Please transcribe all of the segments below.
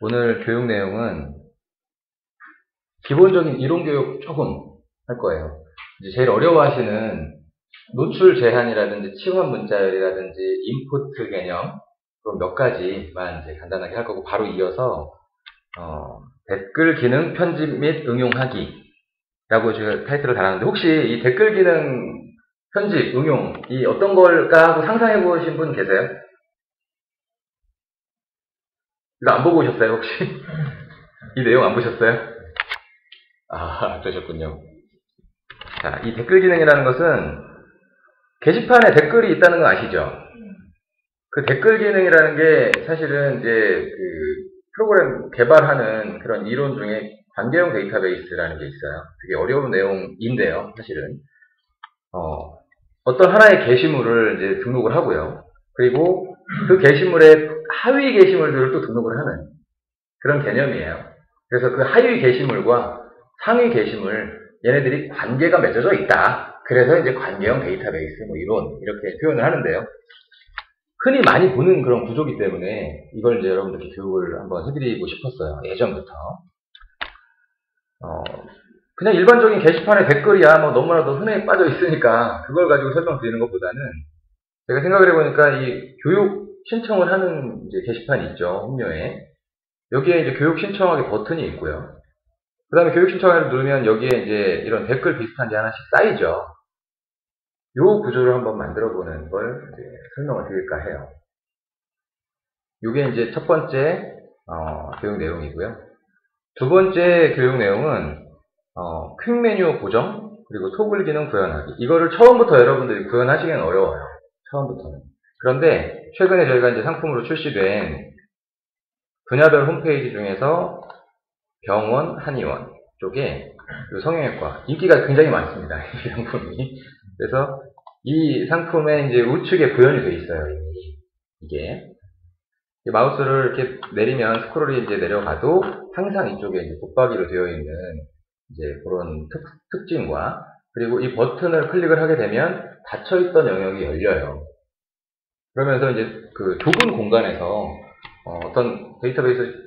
오늘 교육 내용은 기본적인 이론 교육 조금 할 거예요. 이제 제일 어려워하시는 노출 제한이라든지 치환 문자열이라든지 인풋 개념 그런 몇 가지만 이제 간단하게 할 거고, 바로 이어서 댓글 기능 편집 및 응용하기 라고 제가 타이틀을 달았는데, 혹시 이 댓글 기능 편집, 응용 이 어떤 걸까 하고 상상해 보신 분 계세요? 이거 안 보고 오셨어요 혹시? 이 내용 안 보셨어요? 그러셨군요. 자, 이 댓글 기능이라는 것은 게시판에 댓글이 있다는 거 아시죠? 그 댓글 기능이라는 게 사실은 이제 그 프로그램 개발하는 그런 이론 중에 관계형 데이터베이스라는 게 있어요. 되게 어려운 내용인데요, 사실은. 어떤 하나의 게시물을 이제 등록을 하고요. 그리고 그 게시물의 하위 게시물들을 또 등록을 하는 그런 개념이에요. 그래서 그 하위 게시물과 상위 게시물, 얘네들이 관계가 맺어져 있다. 그래서 이제 관계형 데이터베이스, 이론, 이렇게 표현을 하는데요. 흔히 많이 보는 그런 구조기 때문에 이걸 이제 여러분들께 교육을 한번 해드리고 싶었어요. 예전부터. 그냥 일반적인 게시판에 댓글이야, 너무나도 흔해 빠져 있으니까 그걸 가지고 설명드리는 것보다는, 제가 생각을 해보니까 이 교육 신청을 하는 이제 게시판이 있죠. 홈료에. 여기에 이제 교육 신청하기 버튼이 있고요. 그 다음에 교육 신청을 누르면 여기에 이제 이런 댓글 비슷한 게 하나씩 쌓이죠. 요 구조를 한번 만들어 보는 걸 이제 설명을 드릴까 해요. 요게 이제 첫 번째 교육 내용이고요. 두 번째 교육 내용은 퀵 메뉴 고정, 그리고 토글 기능 구현하기. 이거를 처음부터 여러분들이 구현하시기는 어려워요. 처음부터는. 그런데 최근에 저희가 이제 상품으로 출시된 분야별 홈페이지 중에서 병원, 한의원 쪽에 성형외과 인기가 굉장히 많습니다. 이 상품이. 그래서 이 상품에 이제 우측에 구현이 되어 있어요. 이게 마우스를 이렇게 내리면 스크롤이 이제 내려가도 항상 이쪽에 이제 붙박이로 되어 있는 이제 그런 특징과, 그리고 이 버튼을 클릭을 하게 되면 닫혀있던 영역이 열려요. 그러면서 이제 그 좁은 공간에서 어떤 데이터베이스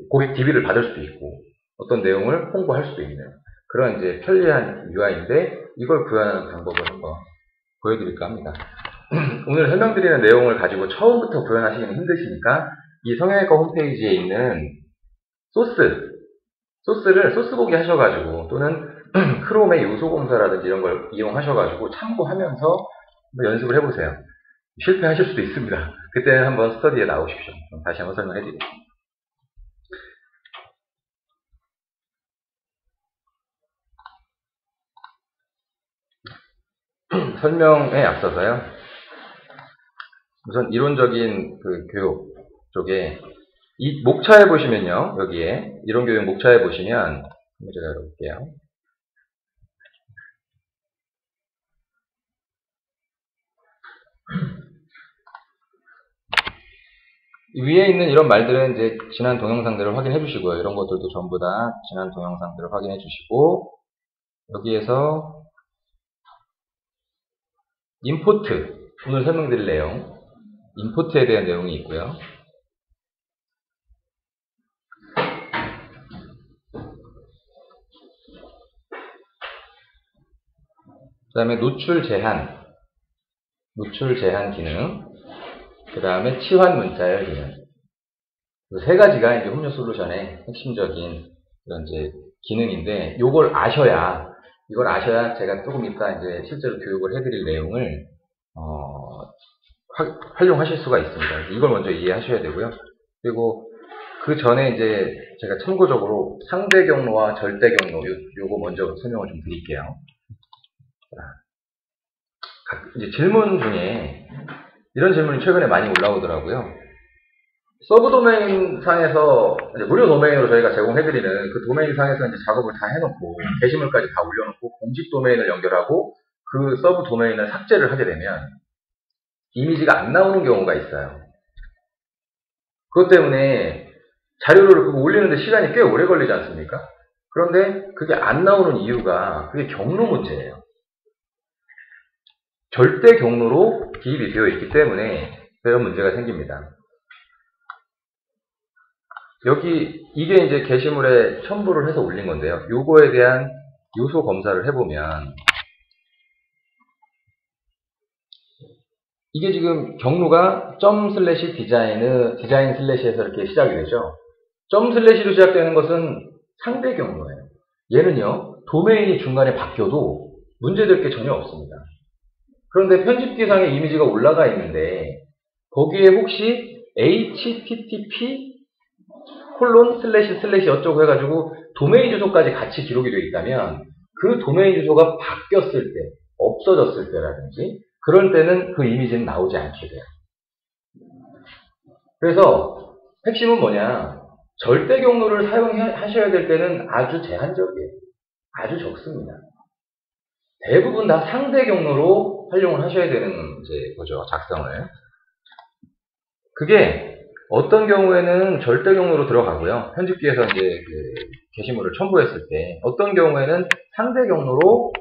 고객 DB를 받을 수도 있고 어떤 내용을 홍보할 수도 있는 그런 이제 편리한 UI인데, 이걸 구현하는 방법을 한번 보여드릴까 합니다. 오늘 설명드리는 내용을 가지고 처음부터 구현하시기는 힘드시니까 이 성형외과 홈페이지에 있는 소스를 소스보기 하셔가지고, 또는 크롬의 요소검사라든지 이런 걸 이용하셔가지고 참고하면서 연습을 해보세요. 실패하실 수도 있습니다. 그때는 한번 스터디에 나오십시오. 다시 한번 설명해드릴게요. 설명에 앞서서요, 우선 이론적인 그 교육 쪽에 이 목차에 보시면요, 여기에 이론교육 목차에 보시면 한번 제가 열어볼게요. 위에 있는 이런 말들은 이제 지난 동영상들을 확인해 주시고요. 이런 것들도 전부 다 지난 동영상들을 확인해 주시고, 여기에서 임포트, 오늘 설명드릴 내용, 임포트에 대한 내용이 있고요. 그 다음에 노출 제한 기능, 그 다음에 치환 문자열 기능. 이 세 가지가 이제 홈료 솔루션의 핵심적인 그런 이제 기능인데, 이걸 아셔야 제가 조금 이따 이제 실제로 교육을 해드릴 내용을 활용하실 수가 있습니다. 이걸 먼저 이해하셔야 되고요. 그리고 그 전에 이제 제가 참고적으로 상대 경로와 절대 경로, 요거 먼저 설명을 좀 드릴게요. 이제 질문 중에 이런 질문이 최근에 많이 올라오더라고요. 서브 도메인 상에서 무료 도메인으로 저희가 제공해드리는 그 도메인 상에서 이제 작업을 다 해놓고 게시물까지 다 올려놓고 공식 도메인을 연결하고 그 서브 도메인을 삭제를 하게 되면 이미지가 안 나오는 경우가 있어요. 그것 때문에 자료를 그거 올리는데 시간이 꽤 오래 걸리지 않습니까? 그런데 그게 안 나오는 이유가 그게 경로 문제예요. 절대 경로로 기입이 되어 있기 때문에 그런 문제가 생깁니다. 이게 이제 게시물에 첨부를 해서 올린 건데요. 요거에 대한 요소 검사를 해보면, 이게 지금 경로가 점 슬래시 디자인 슬래시에서 이렇게 시작이 되죠. 점 슬래시로 시작되는 것은 상대 경로예요. 얘는요, 도메인이 중간에 바뀌어도 문제될 게 전혀 없습니다. 그런데 편집기상에 이미지가 올라가 있는데, 거기에 혹시 http // 어쩌고 해가지고 도메인 주소까지 같이 기록이 되어 있다면, 그 도메인 주소가 바뀌었을 때, 없어졌을 때라든지, 그럴 때는 그 이미지는 나오지 않게 돼요. 그래서 핵심은 뭐냐, 절대 경로를 사용하셔야 될 때는 아주 제한적이에요. 아주 적습니다. 대부분 다 상대 경로로 활용을 하셔야 되는 이제 거죠, 작성을. 그게 어떤 경우에는 절대 경로로 들어가고요. 편집기에서 이제 그 게시물을 첨부했을 때 어떤 경우에는 상대 경로로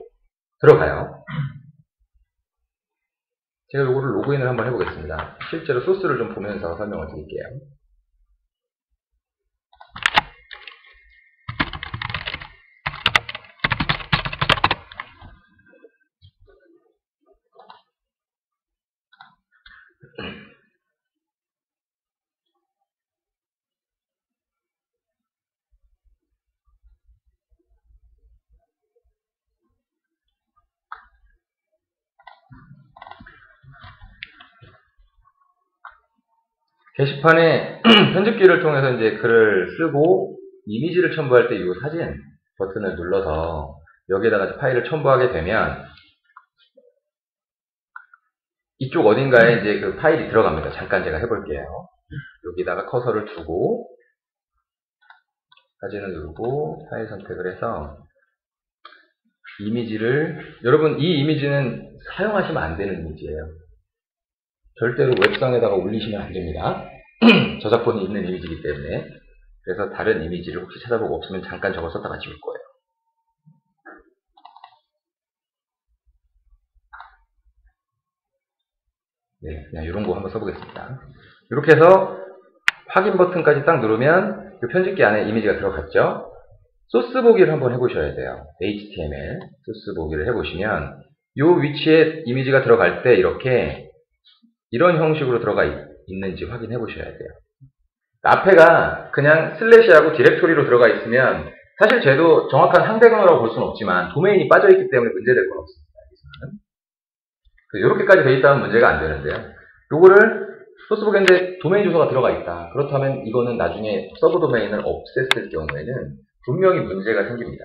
들어가요. 제가 이거를 로그인을 한번 해보겠습니다. 실제로 소스를 좀 보면서 설명을 드릴게요. 게시판에 편집기를 통해서 이제 글을 쓰고 이미지를 첨부할 때 이 사진 버튼을 눌러서 여기에다가 파일을 첨부하게 되면 이쪽 어딘가에 이제 그 파일이 들어갑니다. 잠깐 제가 해볼게요. 여기다가 커서를 두고 사진을 누르고 파일 선택을 해서 이미지를, 여러분 이 이미지는 사용하시면 안 되는 이미지예요. 절대로 웹상에다가 올리시면 안 됩니다. 저작권이 있는 이미지이기 때문에. 그래서 다른 이미지를 혹시 찾아보고 없으면 잠깐 저거 썼다가 지울 거예요. 네, 그냥 이런 거 한번 써보겠습니다. 이렇게 해서 확인 버튼까지 딱 누르면 이 편집기 안에 이미지가 들어갔죠. 소스 보기를 한번 해보셔야 돼요. HTML 소스 보기를 해보시면 이 위치에 이미지가 들어갈 때 이렇게 이런 형식으로 들어가 있는지 확인해 보셔야 돼요. 앞에가 그냥 슬래시하고 디렉토리로 들어가 있으면 사실 쟤도 정확한 상대 경로라고 볼 수는 없지만 도메인이 빠져있기 때문에 문제될 건 없습니다. 이렇게까지 돼 있다면 문제가 안 되는데요. 요거를 소스북인데 도메인 주소가 들어가 있다. 그렇다면 이거는 나중에 서브 도메인을 없앴을 경우에는 분명히 문제가 생깁니다.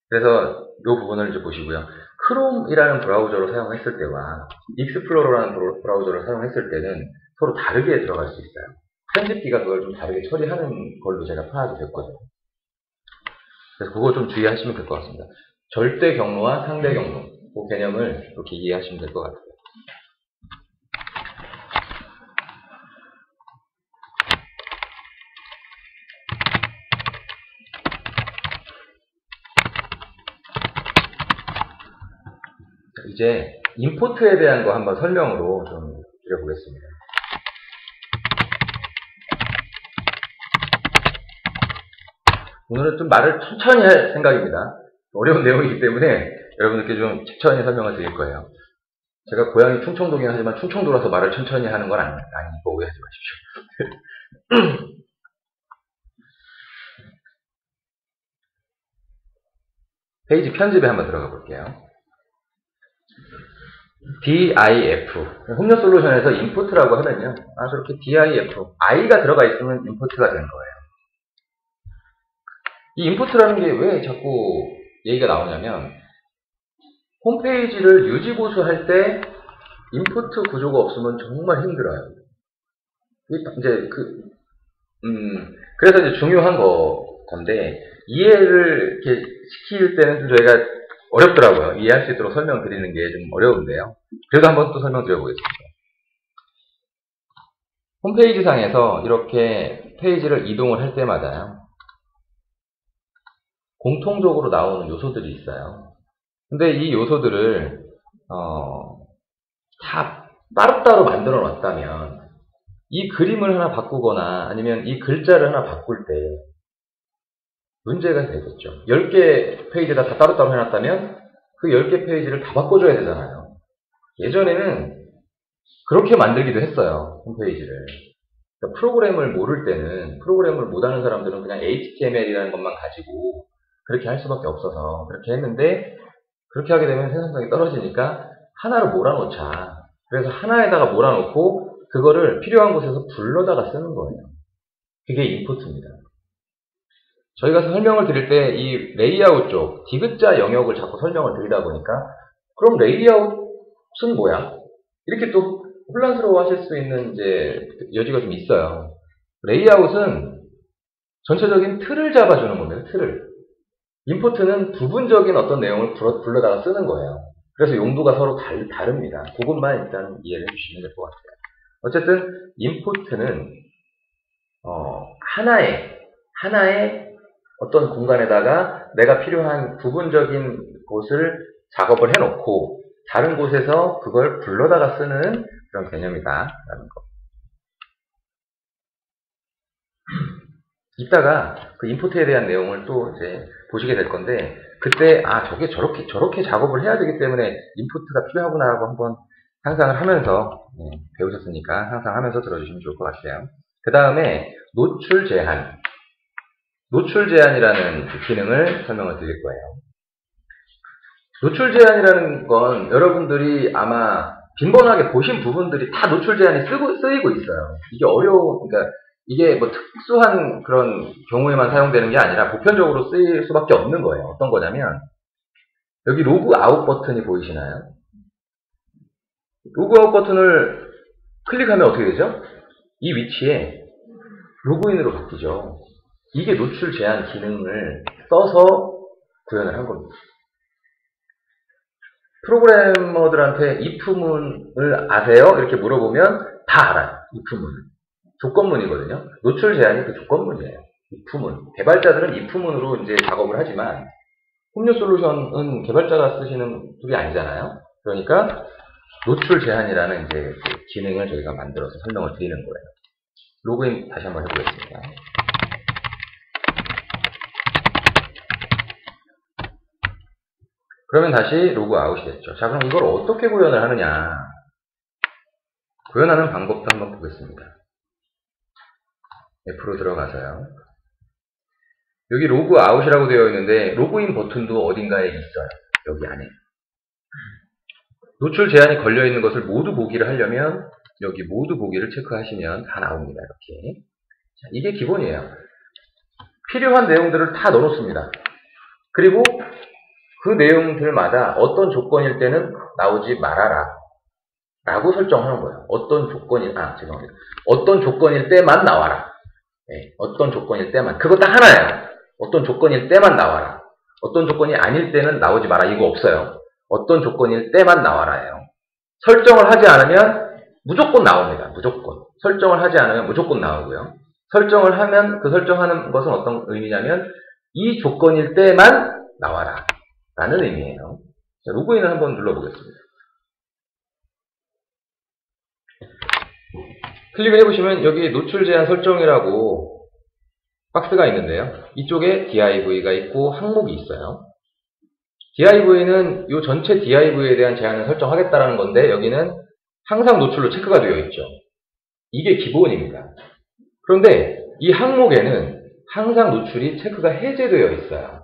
그래서 이 부분을 이제 보시고요. 크롬이라는 브라우저로 사용했을 때와 익스플로러라는 브라우저를 사용했을 때는 서로 다르게 들어갈 수 있어요. 편집기가 그걸 좀 다르게 처리하는 걸로 제가 파악이 됐거든요. 그래서 그거 좀 주의하시면 될 것 같습니다. 절대 경로와 상대 경로, 그 개념을 이렇게 이해하시면 될 것 같아요. 이제 임포트에 대한 거 한번 설명으로 좀 드려보겠습니다. 오늘은 좀 말을 천천히 할 생각입니다. 어려운 내용이기 때문에 여러분들께 좀 천천히 설명을 드릴 거예요. 제가 고향이 충청도긴 하지만 충청도라서 말을 천천히 하는 건 아니니까 오해하지 마십시오. 페이지 편집에 한번 들어가 볼게요. diff 홈료 솔루션에서 인풋라고 하면요, 저렇게 diff i가 들어가 있으면 인풋가 되는 거예요. 이 인풋라는 게 왜 자꾸 얘기가 나오냐면 홈페이지를 유지보수할 때 인풋 구조가 없으면 정말 힘들어요. 이제 그래서 이제 중요한 건데 이해를 이렇게 시킬 때는 좀 저희가 어렵더라고요. 이해할 수 있도록 설명드리는 게 좀 어려운데요. 그래도 한번 또 설명드려보겠습니다. 홈페이지 상에서 이렇게 페이지를 이동을 할 때마다 공통적으로 나오는 요소들이 있어요. 근데 이 요소들을 다 따로따로 만들어 놨다면 이 그림을 하나 바꾸거나 아니면 이 글자를 하나 바꿀 때 문제가 되겠죠. 10개 페이지에다 다 따로따로 해놨다면 그 10개 페이지를 다 바꿔줘야 되잖아요. 예전에는 그렇게 만들기도 했어요. 홈페이지를. 그러니까 프로그램을 모를 때는, 프로그램을 못하는 사람들은 그냥 HTML이라는 것만 가지고 그렇게 할 수밖에 없어서 그렇게 했는데, 그렇게 하게 되면 생산성이 떨어지니까 하나로 몰아놓자. 그래서 하나에다가 몰아놓고 그거를 필요한 곳에서 불러다가 쓰는 거예요. 그게 인풋입니다. 저희가 설명을 드릴 때 이 레이아웃 쪽, 디귿자 영역을 자꾸 설명을 드리다 보니까 그럼 레이아웃은 뭐야? 이렇게 또 혼란스러워 하실 수 있는 이제 여지가 좀 있어요. 레이아웃은 전체적인 틀을 잡아주는 겁니다. 틀을. 임포트는 부분적인 어떤 내용을 불러다가 쓰는 거예요. 그래서 용도가 서로 다릅니다. 그것만 일단 이해를 해주시면 될 것 같아요. 어쨌든 임포트는 하나의 어떤 공간에다가 내가 필요한 부분적인 곳을 작업을 해놓고 다른 곳에서 그걸 불러다가 쓰는 그런 개념이다라는 거. 이따가 그 임포트에 대한 내용을 또 이제 보시게 될 건데, 그때 저게 저렇게 작업을 해야 되기 때문에 임포트가 필요하구나라고 한번 상상을 하면서 배우셨으니까 상상하면서 들어주시면 좋을 것 같아요. 그 다음에 노출 제한. 노출 제한이라는 기능을 설명을 드릴 거예요. 노출 제한이라는 건 여러분들이 아마 빈번하게 보신 부분들이 다 노출 제한이 쓰이고 있어요. 이게 그러니까 이게 뭐 특수한 그런 경우에만 사용되는 게 아니라 보편적으로 쓰일 수밖에 없는 거예요. 어떤 거냐면, 여기 로그 아웃 버튼이 보이시나요? 로그 아웃 버튼을 클릭하면 어떻게 되죠? 이 위치에 로그인으로 바뀌죠. 이게 노출 제한 기능을 써서 구현을 한 겁니다. 프로그래머들한테 if문을 아세요? 이렇게 물어보면 다 알아요. if문을. 조건문이거든요. 노출 제한이 그 조건문이에요. if문. 개발자들은 if문으로 이제 작업을 하지만 홈료 솔루션은 개발자가 쓰시는 툴이 아니잖아요. 그러니까 노출 제한이라는 이제 그 기능을 저희가 만들어서 설명을 드리는 거예요. 로그인 다시 한번 해보겠습니다. 그러면 다시 로그 아웃이 됐죠. 자, 그럼 이걸 어떻게 구현을 하느냐. 구현하는 방법도 한번 보겠습니다. F로 들어가서요. 여기 로그 아웃이라고 되어 있는데 로그인 버튼도 어딘가에 있어요. 여기 안에. 노출 제한이 걸려 있는 것을 모두 보기를 하려면 여기 모두 보기를 체크하시면 다 나옵니다. 이렇게. 자, 이게 기본이에요. 필요한 내용들을 다 넣어놓습니다. 그리고 그 내용들마다 어떤 조건일 때는 나오지 말아라 라고 설정하는 거예요. 어떤 조건일 때만 나와라. 네, 어떤 조건일 때만. 그거 딱 하나예요. 어떤 조건일 때만 나와라. 어떤 조건이 아닐 때는 나오지 마라. 이거 없어요. 어떤 조건일 때만 나와라예요. 설정을 하지 않으면 무조건 나옵니다. 무조건. 설정을 하지 않으면 무조건 나오고요. 설정을 하면 그 설정하는 것은 어떤 의미냐면 이 조건일 때만 나와라 라는 의미예요. 자, 로그인을 한번 눌러보겠습니다. 클릭을 해보시면 여기 노출 제한 설정이라고 박스가 있는데요. 이쪽에 div가 있고 항목이 있어요. div는 이 전체 div에 대한 제한을 설정하겠다라는 건데 여기는 항상 노출로 체크가 되어 있죠. 이게 기본입니다. 그런데 이 항목에는 항상 노출이 체크가 해제되어 있어요.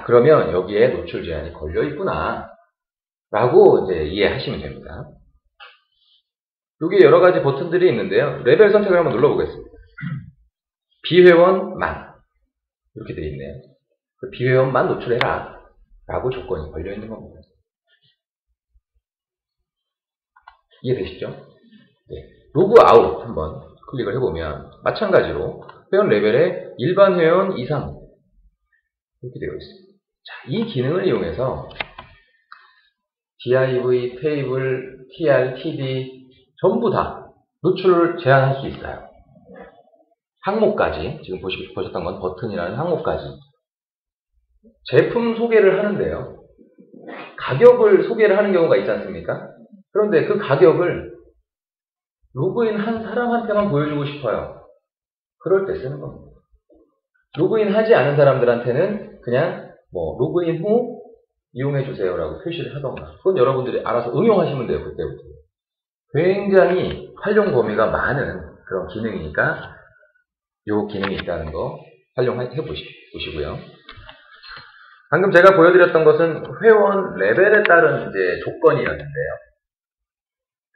그러면 여기에 노출 제한이 걸려 있구나 라고 이제 이해하시면 됩니다. 여기에 여러 가지 버튼들이 있는데요. 레벨 선택을 한번 눌러보겠습니다. 비회원만 이렇게 되어 있네요. 비회원만 노출해라 라고 조건이 걸려 있는 겁니다. 이해되시죠? 네. 로그 아웃 한번 클릭을 해보면 마찬가지로 회원 레벨에 일반 회원 이상 이렇게 되어 있습니다. 자, 이 기능을 이용해서 div, 테이블, tr, td 전부 다 노출을 제한할 수 있어요. 항목까지, 지금 보셨던 건 버튼이라는 항목까지. 제품 소개를 하는데요. 가격을 소개를 하는 경우가 있지 않습니까? 그런데 그 가격을 로그인 한 사람한테만 보여주고 싶어요. 그럴 때 쓰는 겁니다. 로그인 하지 않은 사람들한테는 그냥 뭐 로그인 후 이용해주세요라고 표시를 하던가. 그건 여러분들이 알아서 응용하시면 돼요. 그때부터. 굉장히 활용 범위가 많은 그런 기능이니까 요 기능이 있다는 거 활용해 보시고요. 방금 제가 보여드렸던 것은 회원 레벨에 따른 이제 조건이었는데요.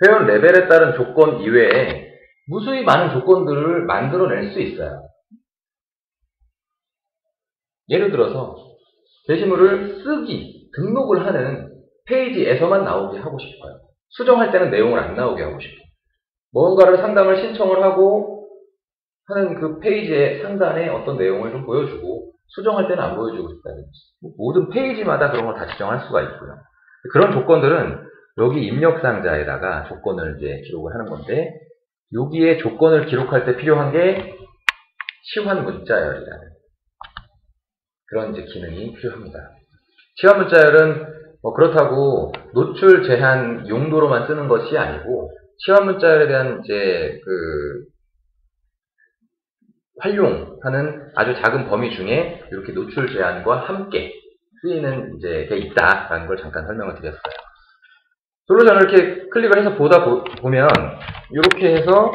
회원 레벨에 따른 조건 이외에 무수히 많은 조건들을 만들어낼 수 있어요. 예를 들어서 게시물을 쓰기, 등록을 하는 페이지에서만 나오게 하고 싶어요. 수정할 때는 내용을 안 나오게 하고 싶어요. 뭔가를 상담을 신청을 하고 하는 그 페이지의 상단에 어떤 내용을 좀 보여주고 수정할 때는 안 보여주고 싶다든지 모든 페이지마다 그런 걸 다 지정할 수가 있고요. 그런 조건들은 여기 입력 상자에다가 조건을 이제 기록을 하는 건데 여기에 조건을 기록할 때 필요한 게 치환 문자열이라는 그런 이제 기능이 필요합니다. 치환 문자열은 뭐 그렇다고 노출 제한 용도로만 쓰는 것이 아니고 치환 문자열에 대한 이제 그 활용하는 아주 작은 범위 중에 이렇게 노출 제한과 함께 쓰이는 이제 게 있다라는 걸 잠깐 설명을 드렸어요. 솔루션을 이렇게 클릭을 해서 보다 보면 이렇게 해서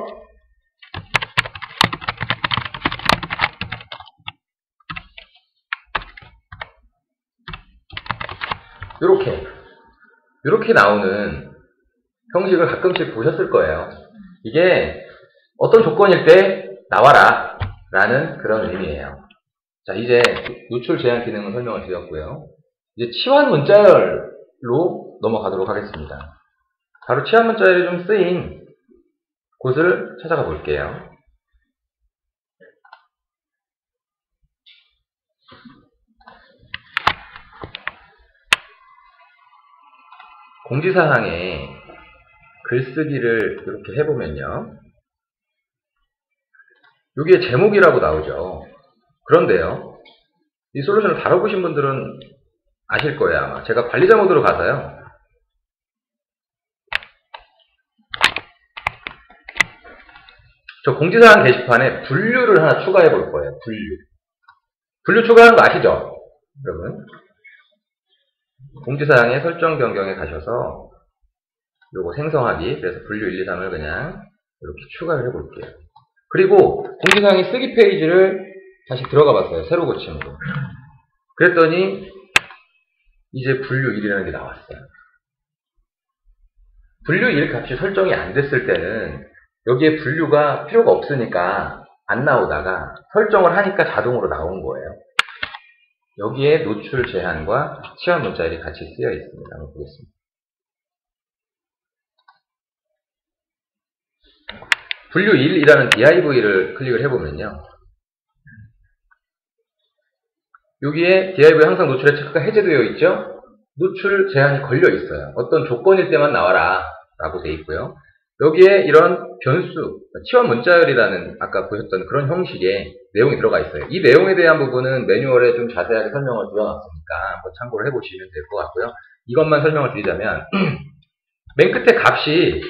이렇게 나오는 형식을 가끔씩 보셨을 거예요. 이게 어떤 조건일 때 나와라 라는 그런 의미예요. 자, 이제 노출 제한 기능을 설명을 드렸고요. 이제 치환 문자열로 넘어가도록 하겠습니다. 바로 치환 문자열이 좀 쓰인 곳을 찾아가 볼게요. 공지사항에 글쓰기를 이렇게 해보면요. 여기에 제목이라고 나오죠. 그런데요. 이 솔루션을 다뤄보신 분들은 아실 거예요. 아마 제가 관리자 모드로 가서요. 저 공지사항 게시판에 분류를 하나 추가해 볼 거예요. 분류 추가하는 거 아시죠? 여러분. 공지사항의 설정 변경에 가셔서 요거 생성하기, 그래서 분류 1, 2, 3을 그냥 이렇게 추가를 해 볼게요. 그리고 공지사항의 쓰기 페이지를 다시 들어가 봤어요. 새로 고침으로. 그랬더니 이제 분류 1이라는 게 나왔어요. 분류 1 값이 설정이 안 됐을 때는 여기에 분류가 필요가 없으니까 안 나오다가 설정을 하니까 자동으로 나온 거예요. 여기에 노출 제한과 치환 문자열이 같이 쓰여 있습니다. 한번 보겠습니다. 분류 1이라는 DIV를 클릭을 해보면요. 여기에 DIV 항상 노출의 체크가 해제되어 있죠? 노출 제한이 걸려 있어요. 어떤 조건일 때만 나와라 라고 되어 있고요. 여기에 이런 변수, 치환 문자열이라는 아까 보셨던 그런 형식의 내용이 들어가 있어요. 이 내용에 대한 부분은 매뉴얼에 좀 자세하게 설명을 드려놨으니까 한번 참고를 해보시면 될 것 같고요. 이것만 설명을 드리자면 맨 끝에 값이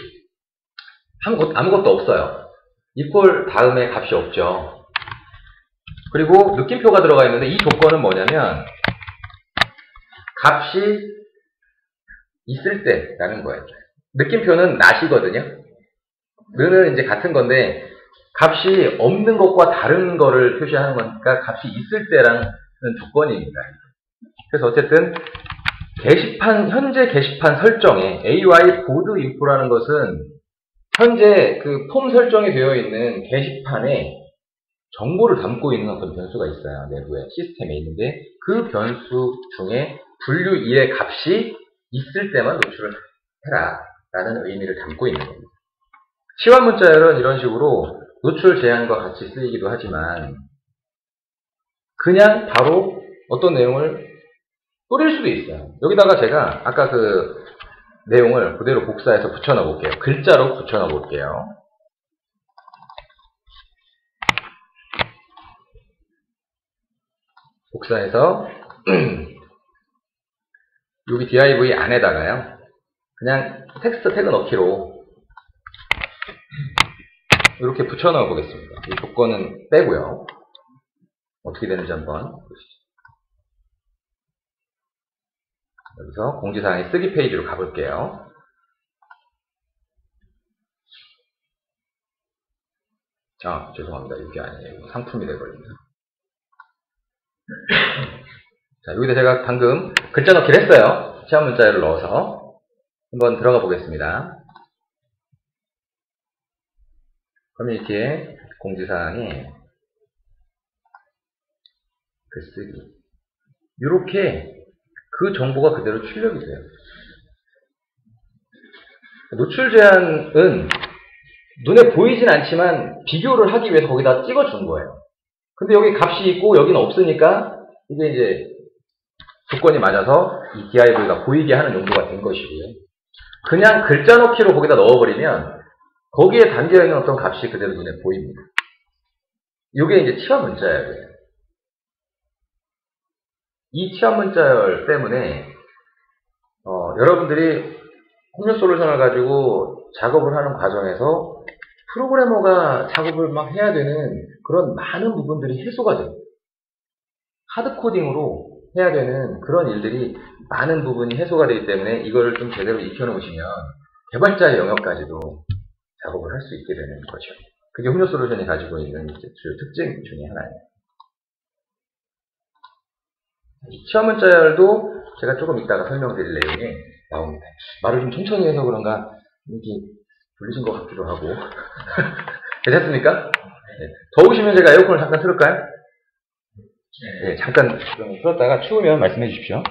아무것도 없어요. 이퀄 다음에 값이 없죠. 그리고 느낌표가 들어가 있는데 이 조건은 뭐냐면 값이 있을 때라는 거예요. 느낌표는 not이거든요. 는은 이제 같은 건데 값이 없는 것과 다른 거를 표시하는 거니까 값이 있을 때라는 조건입니다. 그래서 어쨌든 현재 게시판 설정에 AY 보드 인포라는 것은 현재 그 폼 설정이 되어 있는 게시판에 정보를 담고 있는 어떤 변수가 있어요. 내부에 시스템에 있는데 그 변수 중에 분류 2의 값이 있을 때만 노출을 해라 라는 의미를 담고 있는 겁니다. 치환 문자열은 이런 식으로 노출 제한과 같이 쓰이기도 하지만 그냥 바로 어떤 내용을 뿌릴 수도 있어요. 여기다가 제가 아까 그 내용을 그대로 복사해서 붙여넣어 볼게요. 글자로 붙여넣어 볼게요. 복사해서 여기 div 안에다가요. 그냥 텍스트 태그 넣기로 이렇게 붙여 넣어 보겠습니다. 이 조건은 빼고요. 어떻게 되는지 한번 보시죠. 여기서 공지사항의 쓰기 페이지로 가볼게요. 죄송합니다. 이게 아니에요. 상품이 되어버립니다. 자, 여기다 제가 방금 글자 넣기를 했어요. 시험 문자열을 넣어서 한번 들어가 보겠습니다. 커뮤니티에 공지사항에 글쓰기. 이렇게 그 정보가 그대로 출력이 돼요. 노출 제한은 눈에 보이진 않지만 비교를 하기 위해서 거기다 찍어준 거예요. 근데 여기 값이 있고 여기는 없으니까 이게 이제 조건이 맞아서 이 div가 보이게 하는 용도가 된 것이고요. 그냥 글자 넣기로 거기다 넣어버리면 거기에 담겨있는 어떤 값이 그대로 눈에 보입니다. 이게 이제 치환 문자열이에요. 이 치환 문자열 때문에 여러분들이 홈료 솔루션을 가지고 작업을 하는 과정에서 프로그래머가 작업을 막 해야 되는 그런 많은 부분들이 해소가 돼요. 하드코딩으로 해야 되는 그런 일들이 많은 부분이 해소가 되기 때문에 이거를 좀 제대로 익혀놓으시면 개발자의 영역까지도 작업을 할 수 있게 되는 거죠. 그게 홈료 솔루션이 가지고 있는 주요 특징 중에 하나예요. 이 치환 문자열도 제가 조금 이따가 설명드릴 내용이 나옵니다. 말을 좀 천천히 해서 그런가 이게 불리신 것 같기도 하고. 괜찮습니까? 네. 더우시면 제가 에어컨을 잠깐 틀을까요? 네, 잠깐 틀었다가 추우면 말씀해 주십시오.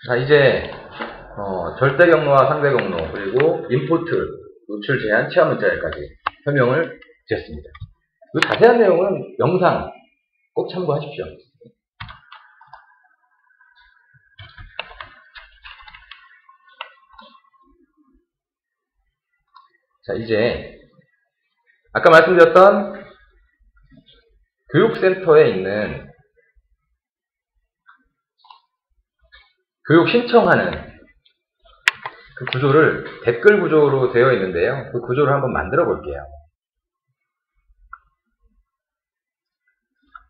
자, 이제 절대 경로와 상대 경로 그리고 임포트, 노출 제한, 치환 문자열까지 설명을 드렸습니다. 이 자세한 내용은 영상 꼭 참고하십시오. 자, 이제 아까 말씀드렸던 교육센터에 있는 교육 신청하는 그 구조를 댓글 구조로 되어 있는데요. 그 구조를 한번 만들어 볼게요.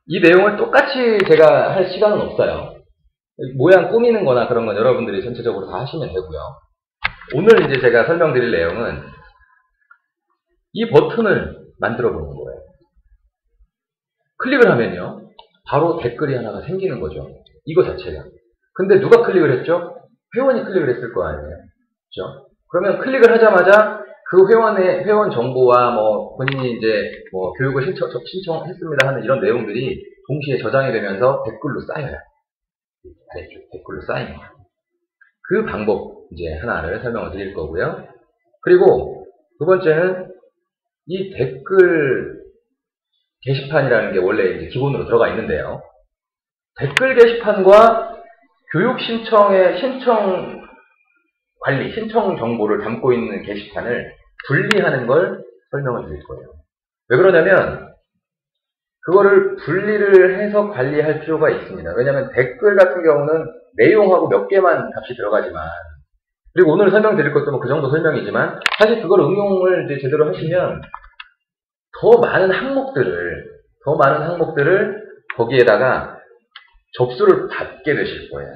이 내용을 똑같이 제가 할 시간은 없어요. 모양 꾸미는 거나 그런 건 여러분들이 전체적으로 다 하시면 되고요. 오늘 이제 제가 설명드릴 내용은 이 버튼을 만들어 보는 거예요. 클릭을 하면요. 바로 댓글이 하나가 생기는 거죠. 이거 자체가. 근데 누가 클릭을 했죠? 회원이 클릭을 했을 거 아니에요. 그렇죠? 그러면 클릭을 하자마자 그 회원 정보와 본인이 이제 교육을 신청했습니다 하는 이런 내용들이 동시에 저장이 되면서 댓글로 쌓여요. 댓글로 쌓입니다. 그 방법 이제 하나를 설명을 드릴 거고요. 그리고 두 번째는 이 댓글 게시판이라는 게 원래 이제 기본으로 들어가 있는데요. 댓글 게시판과 교육 신청의 신청 관리, 신청 정보를 담고 있는 게시판을 분리하는 걸 설명을 드릴 거예요. 왜 그러냐면 그거를 분리를 해서 관리할 필요가 있습니다. 왜냐하면 댓글 같은 경우는 내용하고 몇 개만 값이 들어가지만, 그리고 오늘 설명드릴 것도 그 정도 설명이지만 사실 그걸 응용을 이제 제대로 하시면 더 많은 항목들을 거기에다가 접수를 받게 되실 거예요.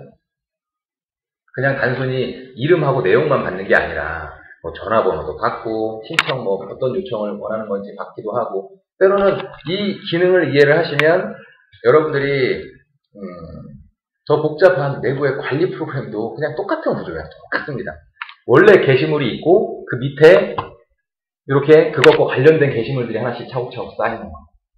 그냥 단순히 이름하고 내용만 받는 게 아니라 전화번호도 받고 신청 어떤 요청을 원하는 건지 받기도 하고, 때로는 이 기능을 이해를 하시면 여러분들이 더 복잡한 내부의 관리 프로그램도 그냥 똑같은 구조예요. 똑같습니다. 원래 게시물이 있고 그 밑에 이렇게 그것과 관련된 게시물들이 하나씩 차곡차곡 쌓이는 거.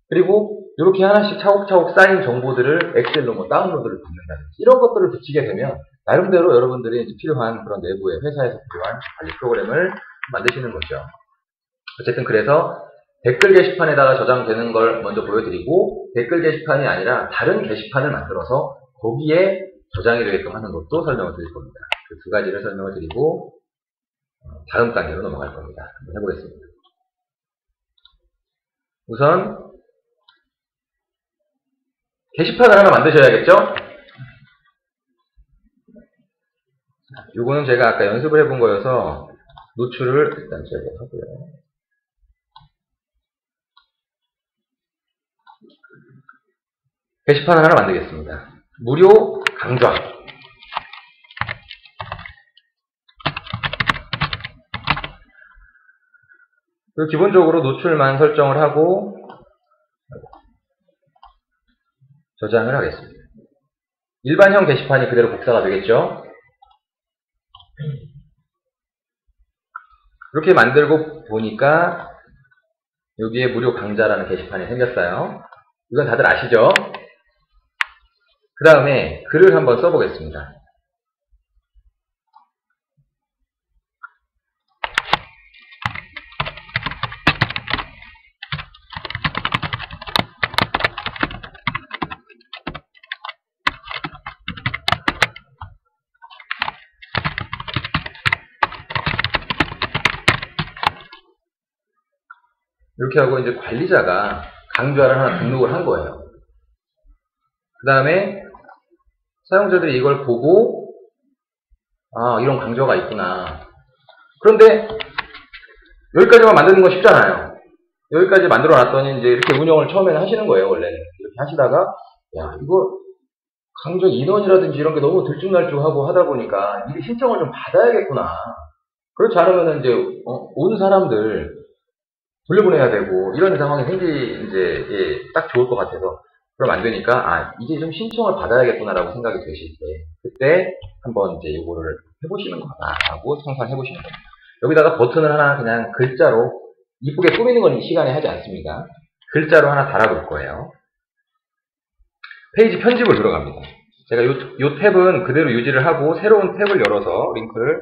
그리고 이렇게 하나씩 차곡차곡 쌓인 정보들을 엑셀로 다운로드를 받는다든지 이런 것들을 붙이게 되면 나름대로 여러분들이 이제 필요한 그런 내부의 회사에서 필요한 관리 프로그램을 만드시는 거죠. 어쨌든 그래서 댓글 게시판에다가 저장되는 걸 먼저 보여드리고, 댓글 게시판이 아니라 다른 게시판을 만들어서 거기에 저장이 되게끔 하는 것도 설명을 드릴 겁니다. 그 두 가지를 설명을 드리고 다음 단계로 넘어갈 겁니다. 한번 해보겠습니다. 우선 게시판을 하나 만드셔야겠죠? 요거는 제가 아까 연습을 해본 거여서 노출을 일단 제거하고요. 게시판 하나 만들겠습니다. 무료 강좌. 그리고 기본적으로 노출만 설정을 하고 저장을 하겠습니다. 일반형 게시판이 그대로 복사가 되겠죠? 이렇게 만들고 보니까 여기에 무료 강좌라는 게시판이 생겼어요. 이건 다들 아시죠? 그 다음에 글을 한번 써보겠습니다. 이렇게 하고 이제 관리자가 강좌를 하나 등록을 한 거예요. 그 다음에 사용자들이 이걸 보고 아, 이런 강좌가 있구나. 그런데 여기까지만 만드는 건 쉽잖아요. 여기까지 만들어 놨더니 이제 이렇게 운영을 처음에는 하시는 거예요. 원래는 이렇게 하시다가 야, 이거 강좌 인원이라든지 이런 게 너무 들쭉날쭉하고 하다 보니까 이게 신청을 좀 받아야겠구나. 그렇지 않으면 이제 온 사람들 돌려보내야 되고 이런 상황이 이제 딱 좋을 것 같아서 그럼 안 되니까 아, 이제 좀 신청을 받아야겠구나라고 생각이 되실 때 그때 한번 이제 이거를 해보시는 거다라고 상상해 보시는 겁니다. 여기다가 버튼을 하나 그냥 글자로 이쁘게 꾸미는 건 이 시간에 하지 않습니다. 글자로 하나 달아볼 거예요. 페이지 편집을 들어갑니다. 제가 요 탭은 그대로 유지를 하고 새로운 탭을 열어서 링크를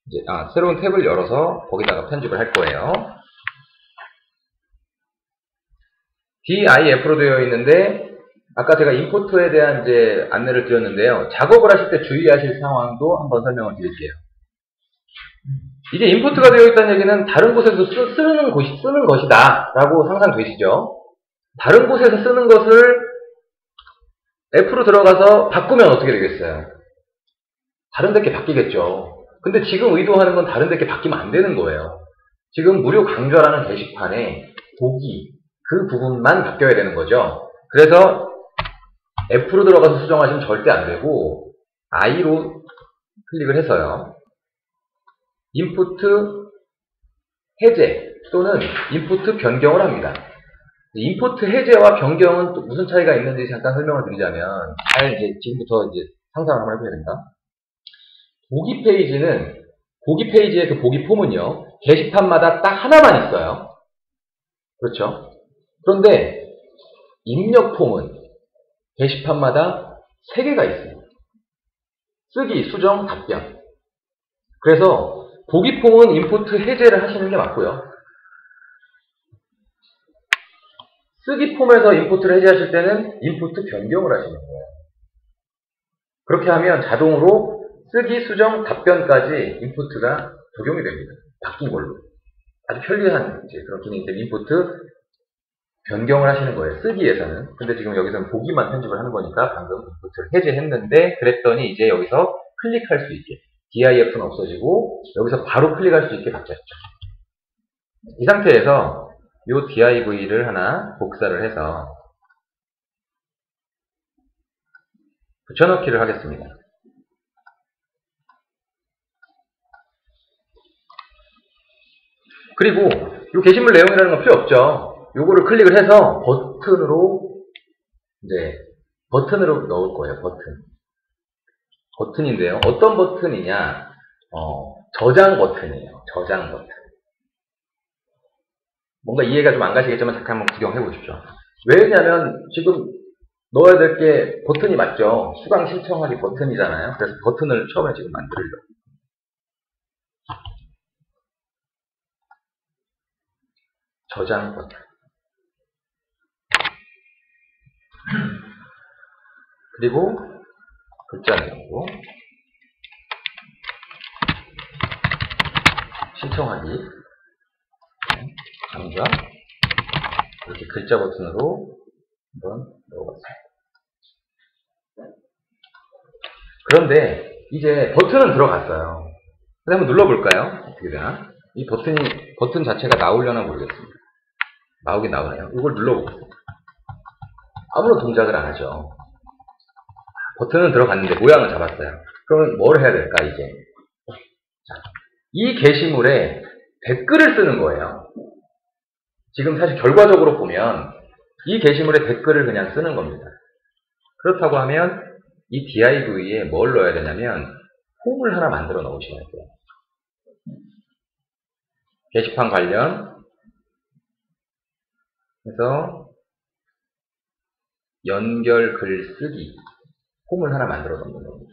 이제 새로운 탭을 열어서 거기다가 편집을 할 거예요. DIF로 되어 있는데 아까 제가 임포트에 대한 이제 안내를 드렸는데요. 작업을 하실 때 주의하실 상황도 한번 설명을 드릴게요. 이게 임포트가 되어 있다는 얘기는 다른 곳에서 쓰는 것이다 라고 상상되시죠? 다른 곳에서 쓰는 것을 F로 들어가서 바꾸면 어떻게 되겠어요? 다른 데께 바뀌겠죠. 근데 지금 의도하는 건 다른 데께 바뀌면 안 되는 거예요. 지금 무료 강좌라는 게시판에 보기 그 부분만 바뀌어야 되는 거죠. 그래서 F로 들어가서 수정하시면 절대 안 되고 I로 클릭을 해서요. 인푸트 해제 또는 인푸트 변경을 합니다. 인푸트 해제와 변경은 또 무슨 차이가 있는지 잠깐 설명을 드리자면 이제 지금부터 이제 상상을 한번 해보야 된다. 보기 페이지는 보기 페이지의 그 보기 폼은요. 게시판마다 딱 하나만 있어요. 그렇죠? 그런데 입력 폼은 게시판마다 3개가 있습니다. 쓰기, 수정, 답변. 그래서 보기 폼은 인포트 해제를 하시는 게 맞고요. 쓰기 폼에서 인포트를 해제하실 때는 인포트 변경을 하시는 거예요. 그렇게 하면 자동으로 쓰기, 수정, 답변까지 인포트가 적용이 됩니다. 바뀐 걸로. 아주 편리한 이제 그런 기능인데 인포트 변경을 하시는 거예요. 쓰기에서는. 근데 지금 여기서는 보기만 편집을 하는 거니까 방금 인포트를 해제했는데 그랬더니 이제 여기서 클릭할 수 있게 DIF는 없어지고 여기서 바로 클릭할 수 있게 바뀌었죠. 이 상태에서 이 DIV를 하나 복사를 해서 붙여넣기를 하겠습니다. 그리고 이 게시물 내용이라는 건 필요 없죠. 요거를 클릭을 해서 버튼으로 넣을 거예요. 버튼인데요. 어떤 버튼이냐? 저장 버튼이에요. 저장 버튼. 뭔가 이해가 좀 안 가시겠지만 잠깐 한번 구경해 보십시오. 왜냐면 지금 넣어야 될 게 버튼이 맞죠? 수강 신청하기 버튼이잖아요. 그래서 버튼을 처음에 지금 만들려고. 저장 버튼. 그리고 글자 내용으로 신청하기 강좌 이렇게 글자 버튼으로 한번 넣어봤습니다. 그런데 이제 버튼은 들어갔어요. 근데 한번 눌러볼까요? 어떻게 되나? 이 버튼 자체가 나오려나 모르겠습니다. 나오긴 나오네요. 이걸 눌러보겠습니다. 아무런 동작을 안 하죠. 버튼은 들어갔는데 모양을 잡았어요. 그러면 뭘 해야 될까, 이제? 자, 이 게시물에 댓글을 쓰는 거예요. 지금 사실 결과적으로 보면 이 게시물에 댓글을 그냥 쓰는 겁니다. 그렇다고 하면 이 div에 뭘 넣어야 되냐면 폼을 하나 만들어 넣으셔야 돼요. 게시판 관련 해서 연결 글쓰기 폼을 하나 만들어 넣는 겁니다.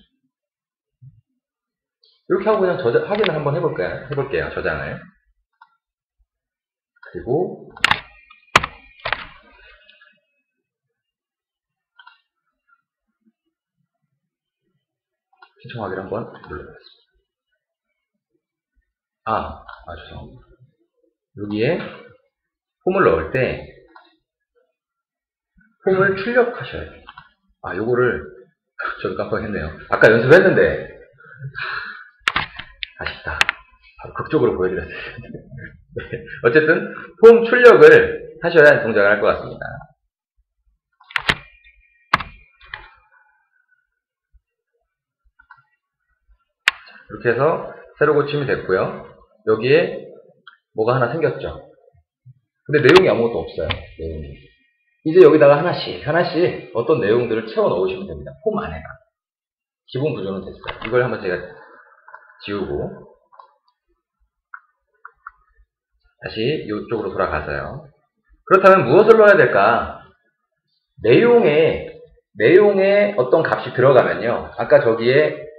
이렇게 하고 그냥 확인을 한번 해볼게요. 저장을. 그리고 신청하기를 한번 눌러보겠습니다. 죄송합니다. 여기에 폼을 넣을 때 폼을 출력하셔야 돼요. 요거를 저도 깜빡했네요. 아까 연습했는데 아쉽다. 바로 극적으로 보여드렸어요. 네. 어쨌든 폼 출력을 하셔야 동작을 할 것 같습니다. 이렇게 해서 새로 고침이 됐고요. 여기에 뭐가 하나 생겼죠. 근데 내용이 아무것도 없어요. 내용이. 이제 여기다가 하나씩 어떤 내용들을 채워 넣으시면 됩니다. 폼 안에가. 기본 구조는 됐어요. 이걸 한번 제가 지우고 다시 이쪽으로 돌아가서요. 그렇다면 무엇을 넣어야 될까? 내용에 어떤 값이 들어가면요. 아까 저기에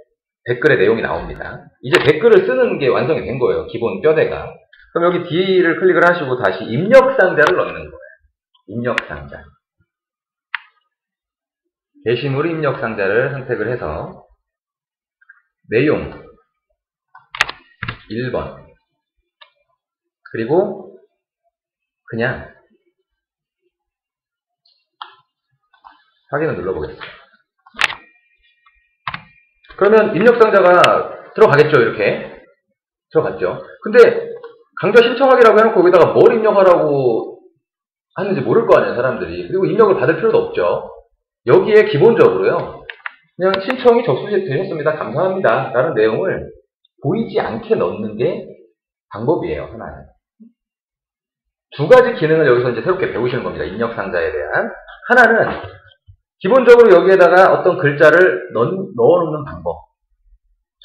댓글의 내용이 나옵니다. 이제 댓글을 쓰는 게 완성이 된 거예요. 기본 뼈대가. 그럼 여기 D를 클릭을 하시고 다시 입력상자를 넣는 거예요. 입력상자. 게시물 입력상자를 선택을 해서 내용 1번 그리고 그냥 확인을 눌러보겠습니다. 그러면 입력상자가 들어가겠죠. 이렇게 들어갔죠. 근데 강좌 신청하기라고 해놓고 여기다가 뭘 입력하라고 하는지 모를 거 아니에요, 사람들이. 그리고 입력을 받을 필요도 없죠. 여기에 기본적으로요, 그냥 신청이 접수되셨습니다. 감사합니다. 라는 내용을 보이지 않게 넣는 게 방법이에요, 하나는. 두 가지 기능을 여기서 이제 새롭게 배우시는 겁니다. 입력상자에 대한. 하나는 기본적으로 여기에다가 어떤 글자를 넣어놓는 방법.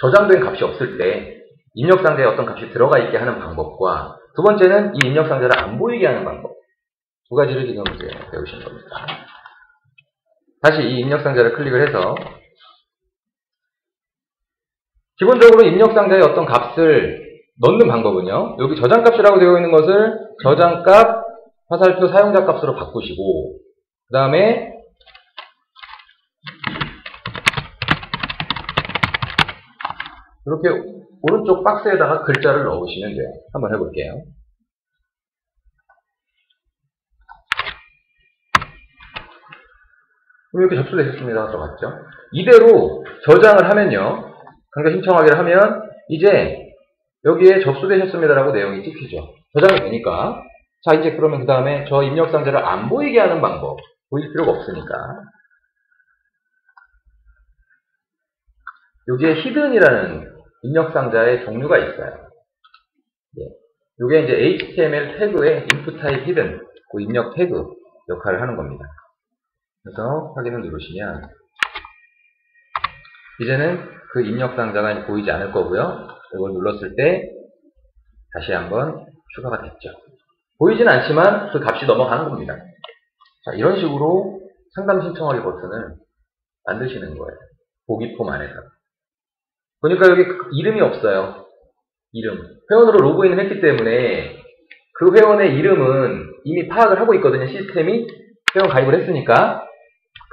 저장된 값이 없을 때 입력상자에 어떤 값이 들어가 있게 하는 방법과 두 번째는 이 입력상자를 안 보이게 하는 방법. 두 가지를 지금 이제 배우시는 겁니다. 다시 이 입력상자를 클릭을 해서 기본적으로 입력상자에 어떤 값을 넣는 방법은요. 여기 저장값이라고 되어 있는 것을 저장값 화살표 사용자 값으로 바꾸시고 그 다음에 이렇게 오른쪽 박스에다가 글자를 넣으시면 돼요. 한번 해볼게요. 이렇게 접수되셨습니다. 들어갔죠? 이대로 저장을 하면요. 강좌 신청하기를 하면 이제 여기에 접수되셨습니다라고 내용이 찍히죠. 저장이 되니까. 자, 이제 그러면 그 다음에 저 입력상자를 안 보이게 하는 방법. 보일 필요가 없으니까. 여기에 히든이라는 입력상자의 종류가 있어요. 이게 이제 HTML 태그의 input type hidden, 그 입력 태그 역할을 하는 겁니다. 그래서 확인을 누르시면 이제는 그 입력상자가 보이지 않을 거고요. 이걸 눌렀을 때 다시 한번 추가가 됐죠. 보이진 않지만 그 값이 넘어가는 겁니다. 자, 이런 식으로 상담 신청하기 버튼을 만드시는 거예요. 보기 폼 안에서. 보니까 여기 이름이 없어요. 이름. 회원으로 로그인을 했기 때문에 그 회원의 이름은 이미 파악을 하고 있거든요. 시스템이 회원 가입을 했으니까.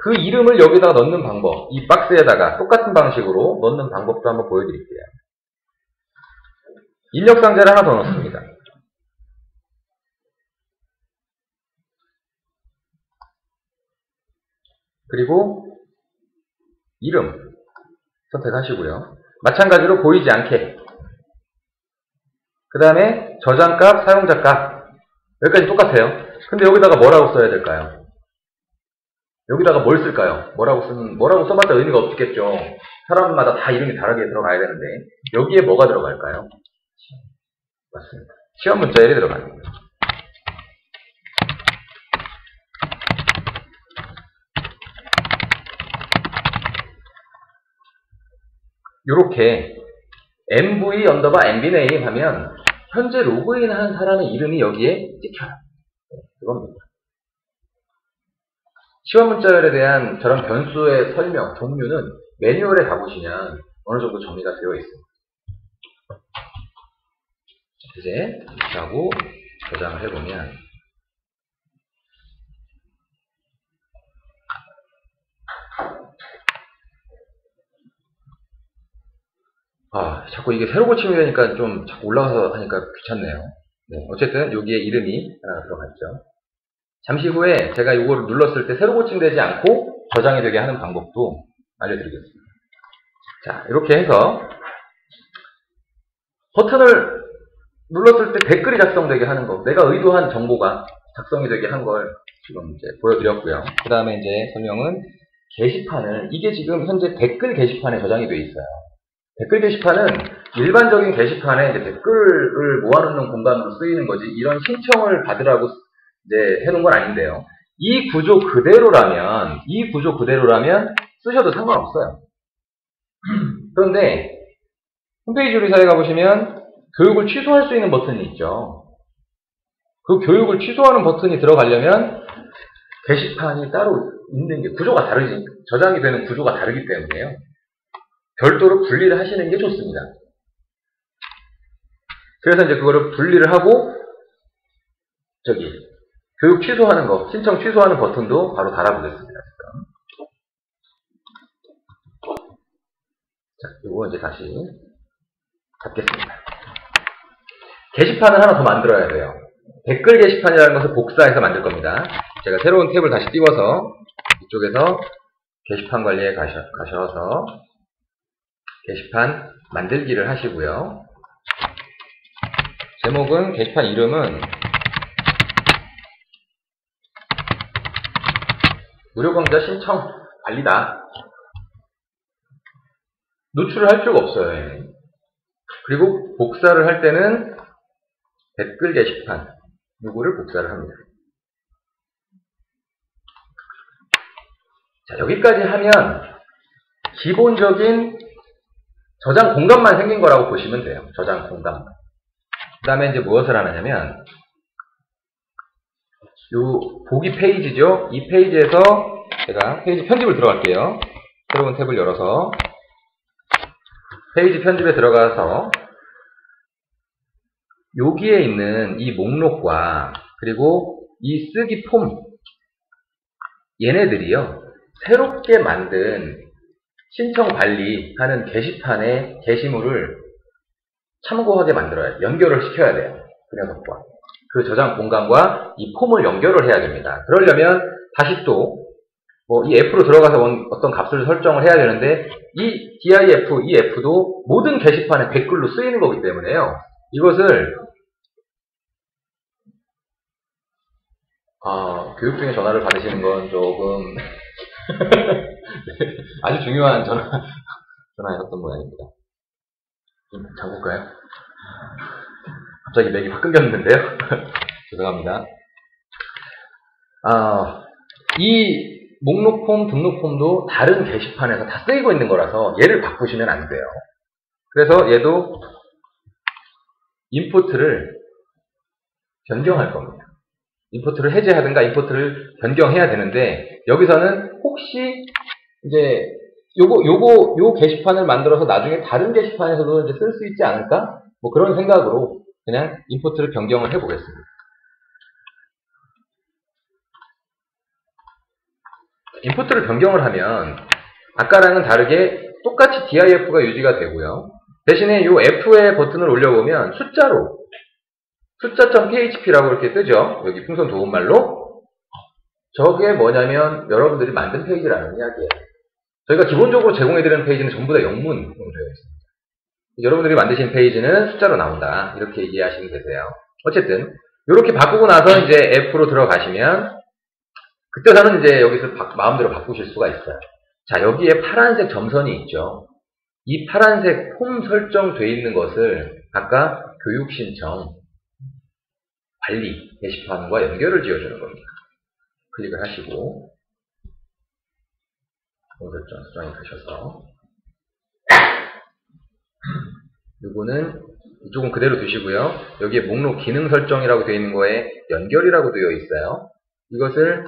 그 이름을 여기다가 넣는 방법, 이 박스에다가 똑같은 방식으로 넣는 방법도 한번 보여드릴게요. 입력상자를 하나 더 넣습니다. 그리고 이름 선택하시고요. 마찬가지로 보이지 않게. 그 다음에 저장값, 사용자값. 여기까지 똑같아요. 근데 여기다가 뭐라고 써야 될까요? 여기다가 뭘 쓸까요? 뭐라고 써봤자 의미가 없겠죠. 사람마다 다 이름이 다르게 들어가야 되는데, 여기에 뭐가 들어갈까요? 맞습니다. 시험 문자열이 들어갑니다. 요렇게 mv_nbname 하면 현재 로그인한 사람의 이름이 여기에 찍혀요. 그겁니다. 시험 문자열에 대한 저런 변수의 설명, 종류는 매뉴얼에 가보시면 어느 정도 정리가 되어 있습니다. 이제 이렇게 하고 저장을 해보면 자꾸 이게 새로 고침이 되니까 좀 자꾸 올라가서 하니까 귀찮네요. 네, 어쨌든 여기에 이름이 하나 들어갔죠. 잠시 후에 제가 이거를 눌렀을 때 새로 고침되지 않고 저장이 되게 하는 방법도 알려드리겠습니다. 자, 이렇게 해서 버튼을 눌렀을 때 댓글이 작성되게 하는 거, 내가 의도한 정보가 작성이 되게 한 걸 지금 이제 보여드렸고요. 그 다음에 이제 설명은 게시판을, 이게 지금 현재 댓글 게시판에 저장이 되어 있어요. 댓글 게시판은 일반적인 게시판에 이제 댓글을 모아놓는 공간으로 쓰이는 거지, 이런 신청을 받으라고 이제 해놓은 건 아닌데요. 이 구조 그대로라면 쓰셔도 상관없어요. 그런데 홈페이지 요리사에 가보시면 교육을 취소할 수 있는 버튼이 있죠. 그 교육을 취소하는 버튼이 들어가려면 게시판이 따로 있는 게 구조가 다르지, 저장이 되는 구조가 다르기 때문에요. 별도로 분리를 하시는 게 좋습니다. 그래서 이제 그거를 분리를 하고 교육 취소하는 거, 신청 취소하는 버튼도 바로 달아보겠습니다. 자, 이거 이제 다시 닫겠습니다. 게시판을 하나 더 만들어야 돼요. 댓글 게시판이라는 것을 복사해서 만들 겁니다. 제가 새로운 탭을 다시 띄워서 이쪽에서 게시판 관리에 가셔서 게시판 만들기를 하시고요. 제목은, 게시판 이름은 무료 강좌 신청 관리다. 노출을 할 필요가 없어요. 그리고 복사를 할 때는 댓글 게시판 요거를 복사를 합니다. 자, 여기까지 하면 기본적인 저장 공간만 생긴 거라고 보시면 돼요. 저장 공간만. 그 다음에 이제 무엇을 하느냐면 요 보기 페이지죠. 이 페이지에서 제가 페이지 편집을 들어갈게요. 새로운 탭을 열어서 페이지 편집에 들어가서 여기에 있는 이 목록과 그리고 이 쓰기 폼, 얘네들이요, 새롭게 만든 신청 관리하는 게시판의 게시물을 참고하게 만들어야 돼요. 연결을 시켜야 돼요. 그 녀석과 그 저장 공간과 이 폼을 연결을 해야 됩니다. 그러려면 다시 또 이 F로 들어가서 어떤 값을 설정을 해야 되는데, 이 div, 이 F도 모든 게시판에 댓글로 쓰이는 거기 때문에요. 이것을 교육 중에 전화를 받으시는 건 조금 아주 중요한 전화였던 모양입니다. 좀 잠글까요? 갑자기 맥이 확 끊겼는데요. 죄송합니다. 이 목록 폼, 등록 폼도 다른 게시판에서 다 쓰이고 있는 거라서 얘를 바꾸시면 안 돼요. 그래서 얘도 임포트를 변경할 겁니다. 임포트를 해제하든가 임포트를 변경해야 되는데, 여기서는 혹시 이제 요 게시판을 만들어서 나중에 다른 게시판에서도 이제 쓸 수 있지 않을까? 그런 생각으로 그냥 임포트를 변경을 해 보겠습니다. 임포트를 변경을 하면 아까랑은 다르게 똑같이 DIF가 유지가 되고요. 대신에 이 F의 버튼을 올려보면 숫자.php라고 이렇게 뜨죠. 여기 풍선 도움말로. 저게 뭐냐면 여러분들이 만든 페이지라는 이야기예요. 저희가 기본적으로 제공해드리는 페이지는 전부 다 영문으로 되어 있습니다. 여러분들이 만드신 페이지는 숫자로 나온다. 이렇게 이해하시면 되세요. 어쨌든 이렇게 바꾸고 나서 이제 F로 들어가시면 그때서는 이제 여기서 마음대로 바꾸실 수가 있어요. 자, 여기에 파란색 점선이 있죠. 이 파란색 폼 설정되어 있는 것을 아까 교육 신청 관리 게시판과 연결을 지어주는 겁니다. 클릭을 하시고 폼 설정 수정에 가셔서 요거는 이쪽은 그대로 두시고요. 여기에 목록 기능 설정이라고 되어 있는 거에 연결이라고 되어 있어요. 이것을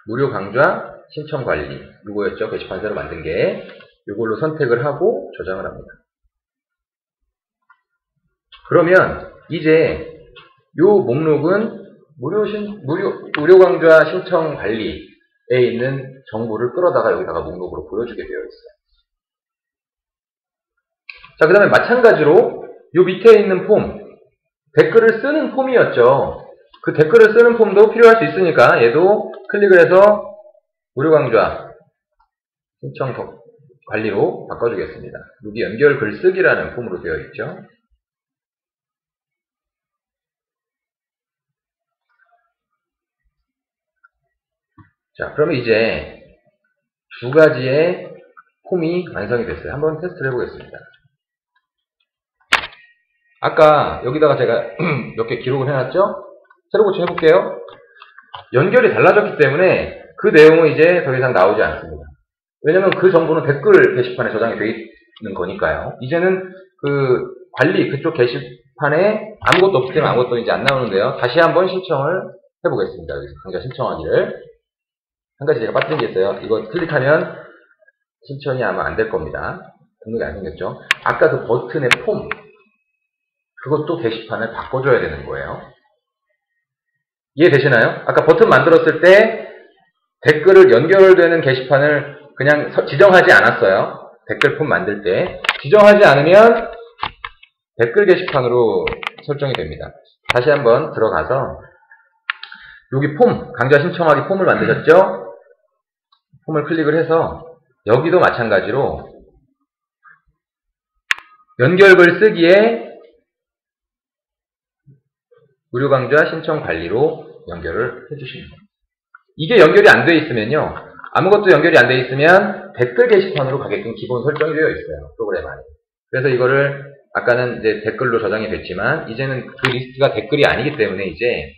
무료 강좌 신청 관리 요거였죠. 게시판 새로 만든 게 요걸로 선택을 하고 저장을 합니다. 그러면 이제 요 목록은 무료 강좌 신청 관리에 있는 정보를 끌어다가 여기다가 목록으로 보여주게 되어 있어요. 자, 그 다음에 마찬가지로 요 밑에 있는 폼, 댓글을 쓰는 폼이었죠. 그 댓글을 쓰는 폼도 필요할 수 있으니까 얘도 클릭을 해서 무료 강좌 신청 관리로 바꿔주겠습니다. 여기 연결 글쓰기라는 폼으로 되어 있죠. 자, 그러면 이제 두 가지의 폼이 완성이 됐어요. 한번 테스트를 해보겠습니다. 아까 여기다가 제가 몇 개 기록을 해놨죠? 새로 고침해볼게요. 연결이 달라졌기 때문에 그 내용은 이제 더 이상 나오지 않습니다. 왜냐면 그 정보는 댓글 게시판에 저장이 되어 있는 거니까요. 이제는 그 관리 그쪽 게시판에 아무것도 없기 때문에 아무것도 이제 안 나오는데요. 다시 한번 신청을 해보겠습니다. 여기서 강좌 신청하기를. 한 가지 제가 빠뜨린 게 있어요. 이거 클릭하면 신청이 아마 안 될 겁니다. 등록이 안 생겼죠. 아까 그 버튼의 폼 그것도 게시판을 바꿔줘야 되는 거예요. 이해되시나요? 아까 버튼 만들었을 때 댓글을 연결되는 게시판을 그냥 지정하지 않았어요. 댓글 폼 만들 때. 지정하지 않으면 댓글 게시판으로 설정이 됩니다. 다시 한번 들어가서 여기 폼, 강좌 신청하기 폼을 만드셨죠? 폼을 클릭을 해서 여기도 마찬가지로 연결글 쓰기에 무료 강좌 신청 관리로 연결을 해주시면 됩니다. 이게 연결이 안 되어 있으면요. 아무것도 연결이 안 되어 있으면 댓글 게시판으로 가게끔 기본 설정이 되어 있어요. 프로그램 안에. 그래서 이거를 아까는 이제 댓글로 저장이 됐지만 이제는 그 리스트가 댓글이 아니기 때문에 이제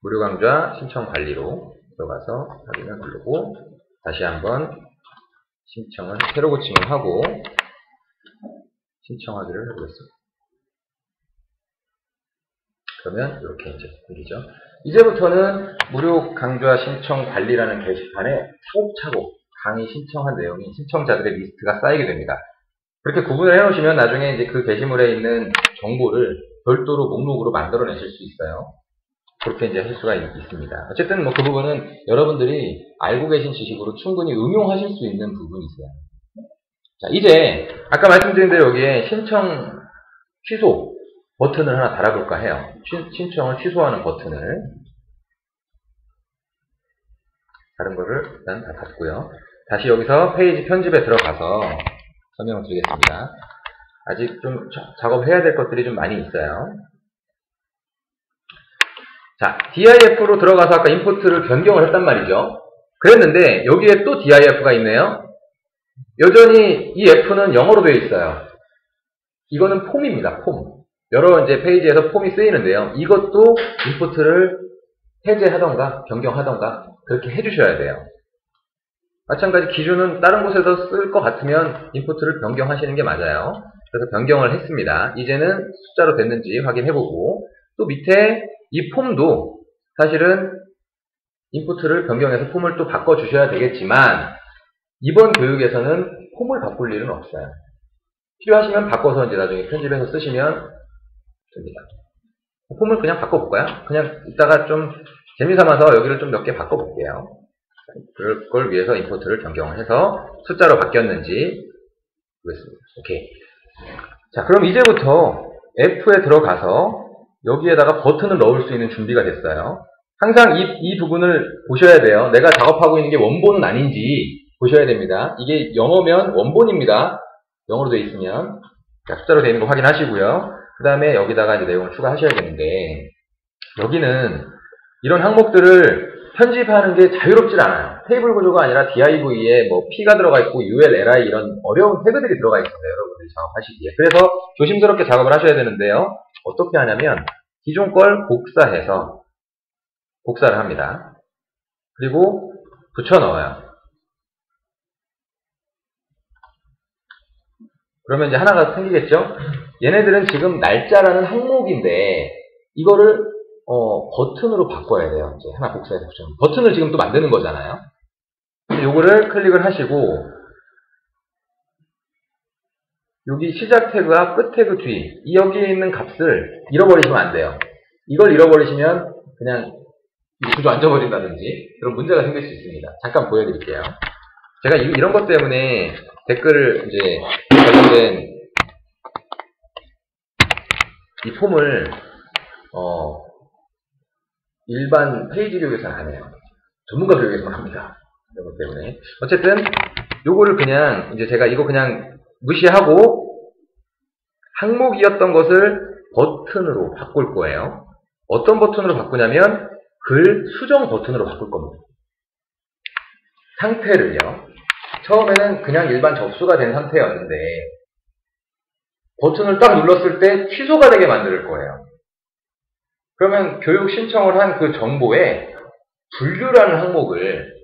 무료 강좌 신청 관리로 들어가서 확인을 누르고 다시 한번 신청을 새로 고침을 하고 신청하기를 해보겠습니다. 그러면 이렇게 이제 생기죠. 이제부터는 무료 강좌 신청 관리라는 게시판에 차곡차곡 강의 신청한 내용이 신청자들의 리스트가 쌓이게 됩니다. 그렇게 구분을 해놓으시면 나중에 이제 그 게시물에 있는 정보를 별도로 목록으로 만들어내실 수 있어요. 그렇게 이제 할 수가 있습니다. 어쨌든 뭐 그 부분은 여러분들이 알고 계신 지식으로 충분히 응용하실 수 있는 부분이세요. 자, 이제 아까 말씀드린 대로 여기에 신청 취소 버튼을 하나 달아볼까 해요. 신청을 취소하는 버튼을 다른 거를 일단 다 닫고요. 다시 여기서 페이지 편집에 들어가서 설명을 드리겠습니다. 아직 좀 작업해야 될 것들이 좀 많이 있어요. 자, DIF로 들어가서 아까 임포트를 변경을 했단 말이죠. 그랬는데 여기에 또 DIF가 있네요. 여전히 이 F는 영어로 되어 있어요. 이거는 폼입니다. 폼. 여러 이제 페이지에서 폼이 쓰이는데요. 이것도 임포트를 해제하던가 변경하던가 그렇게 해주셔야 돼요. 마찬가지 기준은 다른 곳에서 쓸 것 같으면 임포트를 변경하시는 게 맞아요. 그래서 변경을 했습니다. 이제는 숫자로 됐는지 확인해보고 또 밑에 이 폼도 사실은 임포트를 변경해서 폼을 또 바꿔주셔야 되겠지만 이번 교육에서는 폼을 바꿀 일은 없어요. 필요하시면 바꿔서 이제 나중에 편집해서 쓰시면 됩니다. 폼을 그냥 바꿔볼까요? 그냥 이따가 좀 재미삼아서 여기를 좀 몇 개 바꿔볼게요. 그걸 위해서 임포트를 변경을 해서 숫자로 바뀌었는지 보겠습니다. 오케이. 자, 그럼 이제부터 F에 들어가서 여기에다가 버튼을 넣을 수 있는 준비가 됐어요. 항상 이 부분을 보셔야 돼요. 내가 작업하고 있는 게 원본은 아닌지 보셔야 됩니다. 이게 영어면 원본입니다. 영어로 되어 있으면. 자, 숫자로 되어 있는 거 확인하시고요. 그 다음에 여기다가 이제 내용을 추가하셔야겠는데, 여기는 이런 항목들을 편집하는 게 자유롭질 않아요. 테이블 구조가 아니라 div에 뭐 P가 들어가 있고 UL, LI 이런 어려운 태그들이 들어가 있어요. 여러분들이 작업하시기에. 그래서 조심스럽게 작업을 하셔야 되는데요. 어떻게 하냐면 기존 걸 복사해서 복사를 합니다. 그리고 붙여 넣어요. 그러면 이제 하나가 생기겠죠? 얘네들은 지금 날짜라는 항목인데 이거를 버튼으로 바꿔야 돼요. 이제 하나 복사해서 붙여. 버튼을 지금 또 만드는 거잖아요. 요거를 클릭을 하시고 여기 시작 태그와 끝 태그 뒤 여기에 있는 값을 잃어버리시면 안 돼요. 이걸 잃어버리시면 그냥 구조 안 져버린다든지 그런 문제가 생길 수 있습니다. 잠깐 보여드릴게요. 제가 이런 것 때문에 댓글을 이제 관련된 이 폼을 일반 페이지 교육에서는 안 해요. 전문가 교육에서만 합니다. 이런 것 때문에. 어쨌든 요거를 그냥 이제 제가 이거 그냥 무시하고 항목이었던 것을 버튼으로 바꿀 거예요. 어떤 버튼으로 바꾸냐면 글 수정 버튼으로 바꿀 겁니다. 상태를요. 처음에는 그냥 일반 접수가 된 상태였는데 버튼을 딱 눌렀을 때 취소가 되게 만들 거예요. 그러면 교육 신청을 한 그 정보에 분류라는 항목을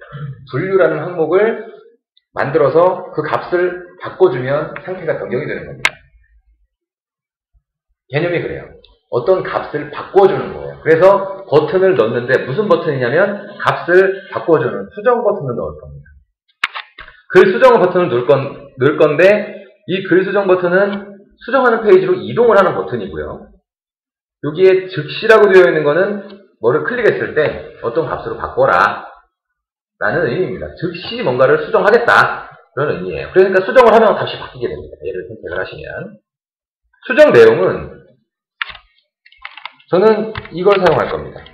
만들어서 그 값을 바꿔주면 상태가 변경이 되는 겁니다. 개념이 그래요. 어떤 값을 바꿔주는 거예요. 그래서 버튼을 넣는데 무슨 버튼이냐면 값을 바꿔주는 수정 버튼을 넣을 겁니다. 글 수정 버튼을 넣을 건데 이 글 수정 버튼은 수정하는 페이지로 이동을 하는 버튼이고요. 여기에 즉시라고 되어 있는 거는 뭐를 클릭했을 때 어떤 값으로 바꿔라 라는 의미입니다. 즉시 뭔가를 수정하겠다 그런 의미예요. 그러니까 수정을 하면 값이 바뀌게 됩니다. 얘를 선택을 하시면 수정 내용은 저는 이걸 사용할 겁니다.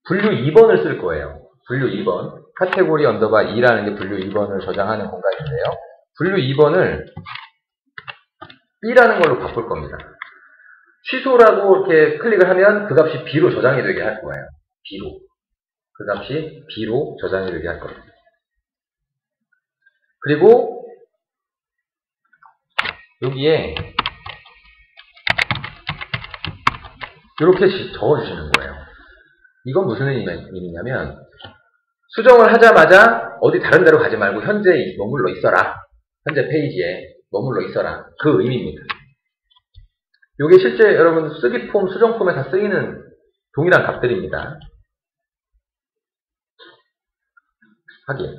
분류 2번을 쓸 거예요. 분류 2번. 카테고리 언더바 2라는 게 분류 2번을 저장하는 공간인데요. 분류 2번을 B라는 걸로 바꿀 겁니다. 취소라고 이렇게 클릭을 하면 그 값이 B로 저장이 되게 할 거예요. B로. 그 값이 B로 저장이 되게 할 겁니다. 그리고 여기에 이렇게 적어주시는 거예요. 이건 무슨 의미냐면 수정을 하자마자 어디 다른 데로 가지 말고 현재 머물러 있어라. 현재 페이지에 머물러 있어라. 그 의미입니다. 이게 실제 여러분 쓰기폼, 수정폼에 다 쓰이는 동일한 값들입니다. 확인.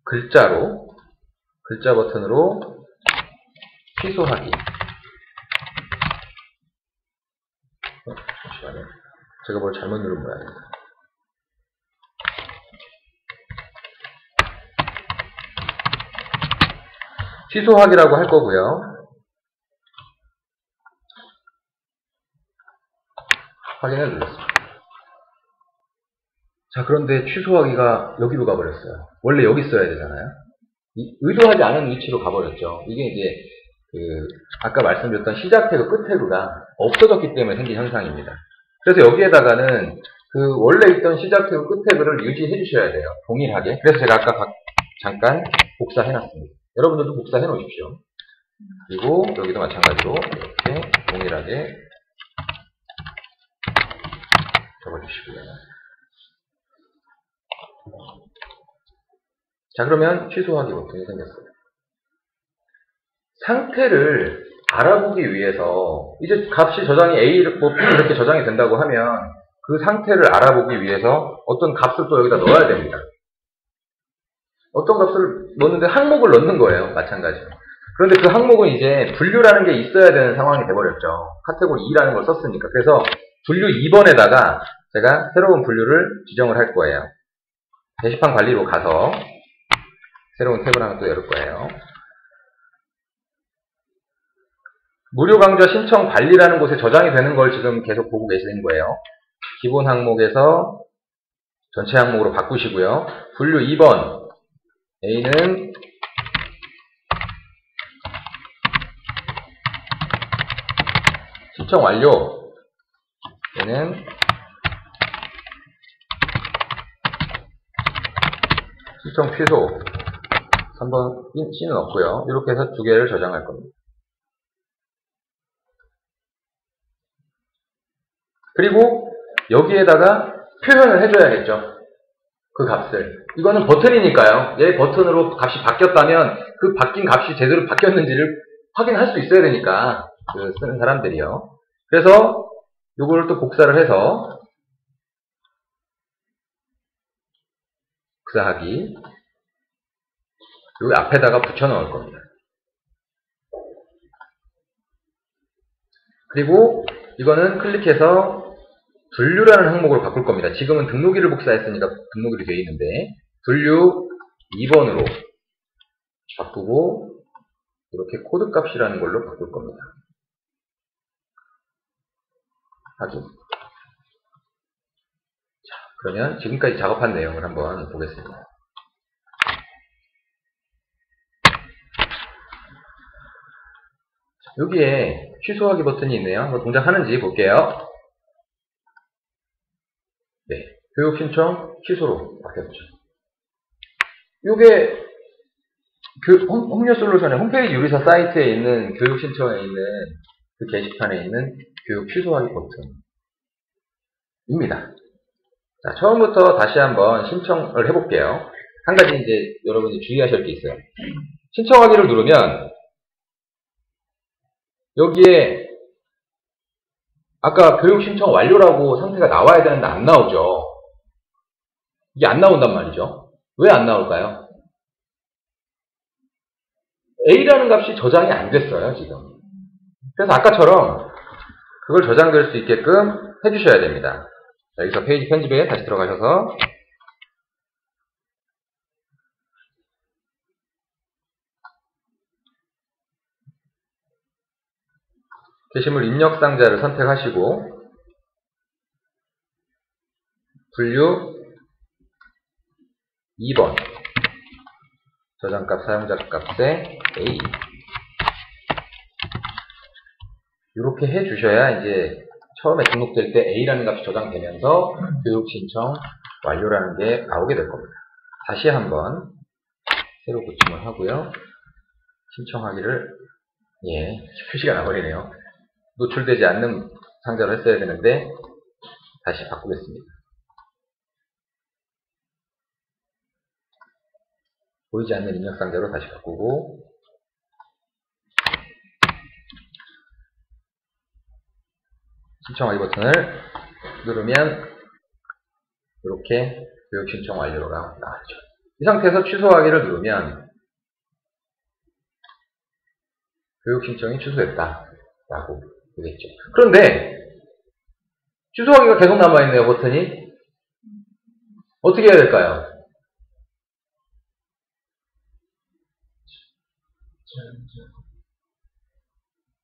글자 버튼으로 취소하기. 잠시만요. 제가 뭘 잘못 누른 모양입니다. 취소하기라고 할 거고요. 확인을 눌렀습니다. 자, 그런데 취소하기가 여기로 가버렸어요. 원래 여기 있어야 되잖아요. 의도하지 않은 위치로 가버렸죠. 이게 이제 아까 말씀드렸던 시작 태그, 끝 태그가 없어졌기 때문에 생긴 현상입니다. 그래서 여기에다가는 그 원래 있던 시작 태그, 끝 태그를 유지해 주셔야 돼요. 동일하게. 그래서 제가 아까 잠깐 복사해 놨습니다. 여러분들도 복사해 놓으십시오. 그리고 여기도 마찬가지로 이렇게 동일하게 적어주시고요. 자, 그러면 취소하기 버튼이 생겼어요. 상태를 알아보기 위해서 이제 값이 저장이 A, 뭐 B 이렇게 저장이 된다고 하면 그 상태를 알아보기 위해서 어떤 값을 또 여기다 넣어야 됩니다. 어떤 값을 넣는데 항목을 넣는 거예요. 마찬가지로. 그런데 그 항목은 이제 분류라는 게 있어야 되는 상황이 돼버렸죠. 카테고리 2라는 걸 썼으니까. 그래서 분류 2번에다가 제가 새로운 분류를 지정을 할 거예요. 게시판 관리로 가서 새로운 탭을 하나 또 열을 거예요. 무료 강좌 신청 관리라는 곳에 저장이 되는 걸 지금 계속 보고 계시는 거예요. 기본 항목에서 전체 항목으로 바꾸시고요. 분류 2번 A는 신청 완료. 얘는 신청 취소. 3번 C는 없고요. 이렇게 해서 두 개를 저장할 겁니다. 그리고 여기에다가 표현을 해줘야겠죠. 그 값을. 이거는 버튼이니까요. 얘 버튼으로 값이 바뀌었다면 그 바뀐 값이 제대로 바뀌었는지를 확인할 수 있어야 되니까 그 쓰는 사람들이요. 그래서 요걸 또 복사를 해서 복사하기 여기 앞에다가 붙여 넣을 겁니다. 그리고 이거는 클릭해서 분류라는 항목으로 바꿀 겁니다. 지금은 등록일을 복사했으니까 등록일이 되어 있는데 분류 2번으로 바꾸고 이렇게 코드 값이라는 걸로 바꿀 겁니다. 확인. 자, 그러면 지금까지 작업한 내용을 한번 보겠습니다. 여기에 취소하기 버튼이 있네요. 한번 동작하는지 볼게요. 네, 교육 신청 취소로 바뀌었죠. 요게 홈요 솔루션의 홈페이지 유리사 사이트에 있는 교육 신청에 있는 그 게시판에 있는 교육 취소하기 버튼입니다. 자, 처음부터 다시 한번 신청을 해볼게요. 한 가지 이제 여러분이 주의하셔야 할 게 있어요. 신청하기를 누르면 여기에 아까 교육 신청 완료라고 상태가 나와야 되는데 안 나오죠. 이게 안 나온단 말이죠. 왜 안 나올까요? A라는 값이 저장이 안 됐어요, 지금. 그래서 아까처럼 그걸 저장될 수 있게끔 해주셔야 됩니다. 자, 여기서 페이지 편집에 다시 들어가셔서 게시물 입력 상자를 선택하시고 분류 2번 저장값 사용자 값에 A 이렇게 해주셔야 이제 처음에 등록될 때 A라는 값이 저장되면서 교육 신청 완료라는 게 나오게 될 겁니다. 다시 한번 새로 고침을 하고요. 신청하기를 표시가 나버리네요. 노출되지 않는 상자로 했어야 되는데 다시 바꾸겠습니다. 보이지 않는 입력 상자로 다시 바꾸고 신청하기 버튼을 누르면 이렇게 교육 신청 완료가 나왔죠. 이 상태에서 취소하기를 누르면 교육 신청이 취소됐다 라고 되겠죠. 그런데 취소하기가 계속 남아있네요. 버튼이. 어떻게 해야 될까요?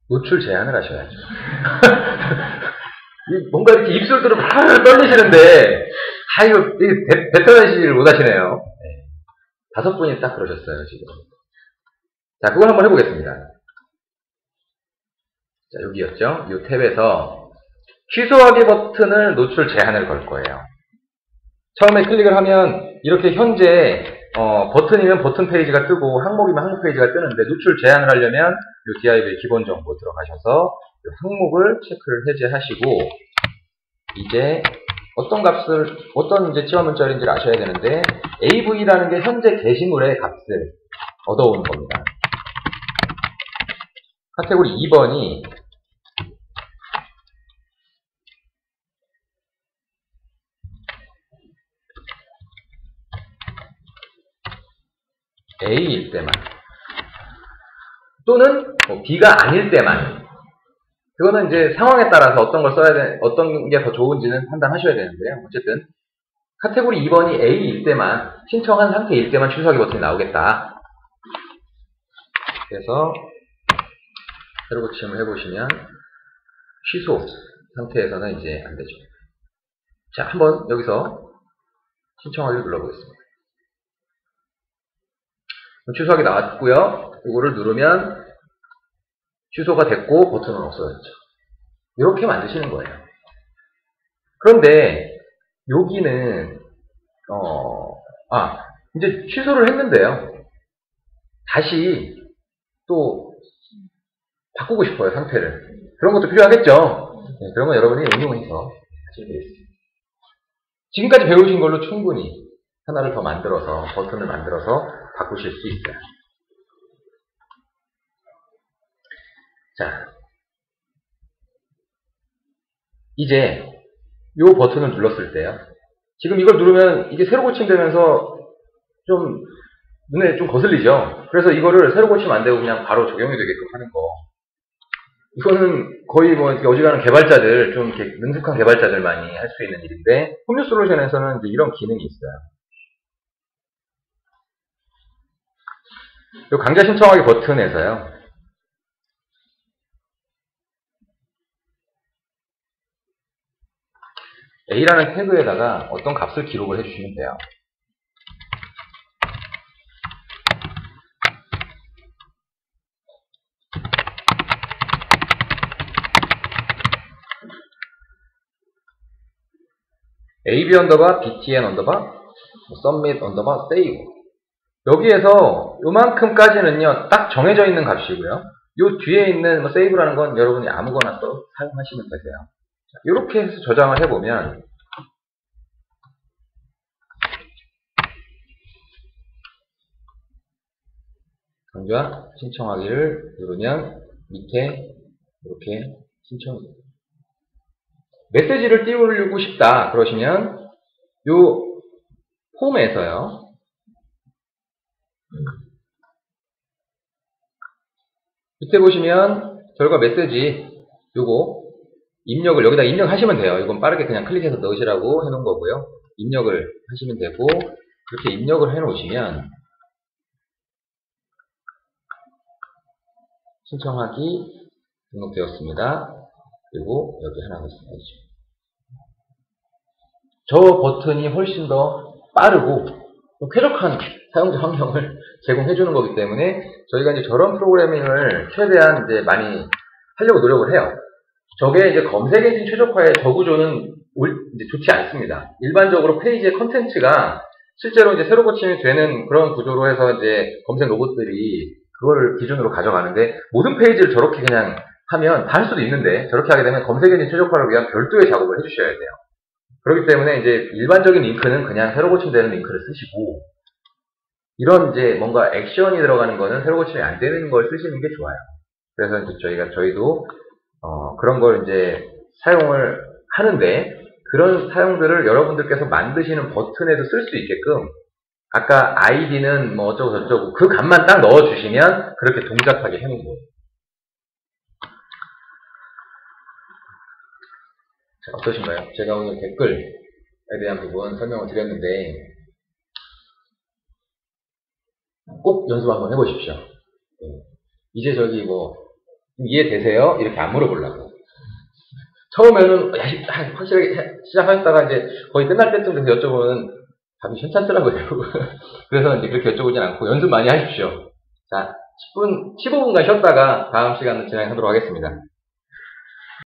노출 제한을 하셔야죠. 뭔가 이렇게 입술들을 막 떨리시는데 이거 뱉어내시지를 못하시네요. 5분이 딱 그러셨어요, 지금. 자, 그걸 한번 해보겠습니다. 자, 여기였죠? 이 탭에서 취소하기 버튼을 노출 제한을 걸 거예요. 처음에 클릭을 하면 이렇게 현재 버튼이면 버튼 페이지가 뜨고 항목이면 항목 페이지가 뜨는데 노출 제한을 하려면 이 DIV 기본 정보 들어가셔서 이 항목을 체크를 해제하시고 이제 어떤 이제 치환 문자인지를 아셔야 되는데 AV라는 게 현재 게시물의 값을 얻어오는 겁니다. 카테고리 2번이 A일 때만 또는 B가 아닐 때만 그거는 이제 상황에 따라서 어떤 걸 써야 돼, 어떤 게 더 좋은지는 판단하셔야 되는데요. 어쨌든 카테고리 2번이 A일 때만 신청한 상태일 때만 취소하기 버튼이 나오겠다. 그래서 새로 고침을 해보시면 취소 상태에서는 이제 안 되죠. 자, 한번 여기서 신청하기를 눌러보겠습니다. 취소하기 나왔고요. 이거를 누르면 취소가 됐고 버튼은 없어졌죠. 이렇게 만드시는 거예요. 그런데 여기는 이제 취소를 했는데요. 다시 또 바꾸고 싶어요, 상태를. 그런 것도 필요하겠죠. 네, 그런 건 여러분이 응용해서 하시면 되겠습니다. 지금까지 배우신 걸로 충분히 하나를 더 만들어서, 버튼을 만들어서 바꾸실 수 있어요. 자, 이제 이 버튼을 눌렀을 때요. 지금 이걸 누르면 이게 새로 고침되면서 좀 눈에 좀 거슬리죠. 그래서 이거를 새로 고치면 안 되고 그냥 바로 적용이 되게끔 하는 거. 이거는 거의 뭐 어지간한 개발자들, 좀 이렇게 능숙한 개발자들만이 할 수 있는 일인데, 홈뉴 솔루션에서는 이제 이런 기능이 있어요. 이 강좌 신청하기 버튼에서요. A라는 태그에다가 어떤 값을 기록을 해주시면 돼요. ab 언더바 btn 언더바 submit 언더바 save. 여기에서 요만큼까지는요 딱 정해져 있는 값이고요. 요 뒤에 있는 save라는 건 여러분이 아무거나 또 사용하시면 되세요. 이렇게 해서 저장을 해보면 강좌 신청하기를 누르면 밑에 이렇게 신청이 됩니다. 메시지를 띄우고 싶다 그러시면 요 폼에서요 밑에 보시면 결과 메시지 요거 입력을 여기다 입력하시면 돼요. 이건 빠르게 그냥 클릭해서 넣으시라고 해놓은 거고요. 입력을 하시면 되고 그렇게 입력을 해놓으시면 신청하기 등록되었습니다. 그리고 여기 하나 있습니다. 저 버튼이 훨씬 더 빠르고 쾌적한 사용자 환경을 제공해주는 거기 때문에 저희가 이제 저런 프로그래밍을 최대한 이제 많이 하려고 노력을 해요. 저게 이제 검색 엔진 최적화의 저 구조는 이제 좋지 않습니다. 일반적으로 페이지의 컨텐츠가 실제로 이제 새로 고침이 되는 그런 구조로 해서 이제 검색 로봇들이 그거를 기준으로 가져가는데 모든 페이지를 저렇게 그냥 하면 다 할 수도 있는데 저렇게 하게 되면 검색 엔진 최적화를 위한 별도의 작업을 해주셔야 돼요. 그렇기 때문에 이제 일반적인 링크는 그냥 새로 고침되는 링크를 쓰시고 이런 이제 뭔가 액션이 들어가는 거는 새로 고침이 안 되는 걸 쓰시는 게 좋아요. 그래서 이제 저희도 그런 걸 이제 사용을 하는데 그런 사용들을 여러분들께서 만드시는 버튼에도 쓸 수 있게끔 아까 아이디는 뭐 어쩌고 저쩌고 그 값만 딱 넣어주시면 그렇게 동작하게 해놓은 거예요. 자, 어떠신가요? 제가 오늘 댓글에 대한 부분 설명을 드렸는데 꼭 연습 한번 해보십시오. 이제 저기 뭐 이해되세요? 이렇게 안 물어보려고. 처음에는 확실하게 시작하셨다가 이제 거의 끝날 때쯤 돼서 여쭤보면 답이 괜찮더라고요. 그래서 이제 그렇게 여쭤보진 않고 연습 많이 하십시오. 자, 15분간 쉬었다가 다음 시간을 진행하도록 하겠습니다.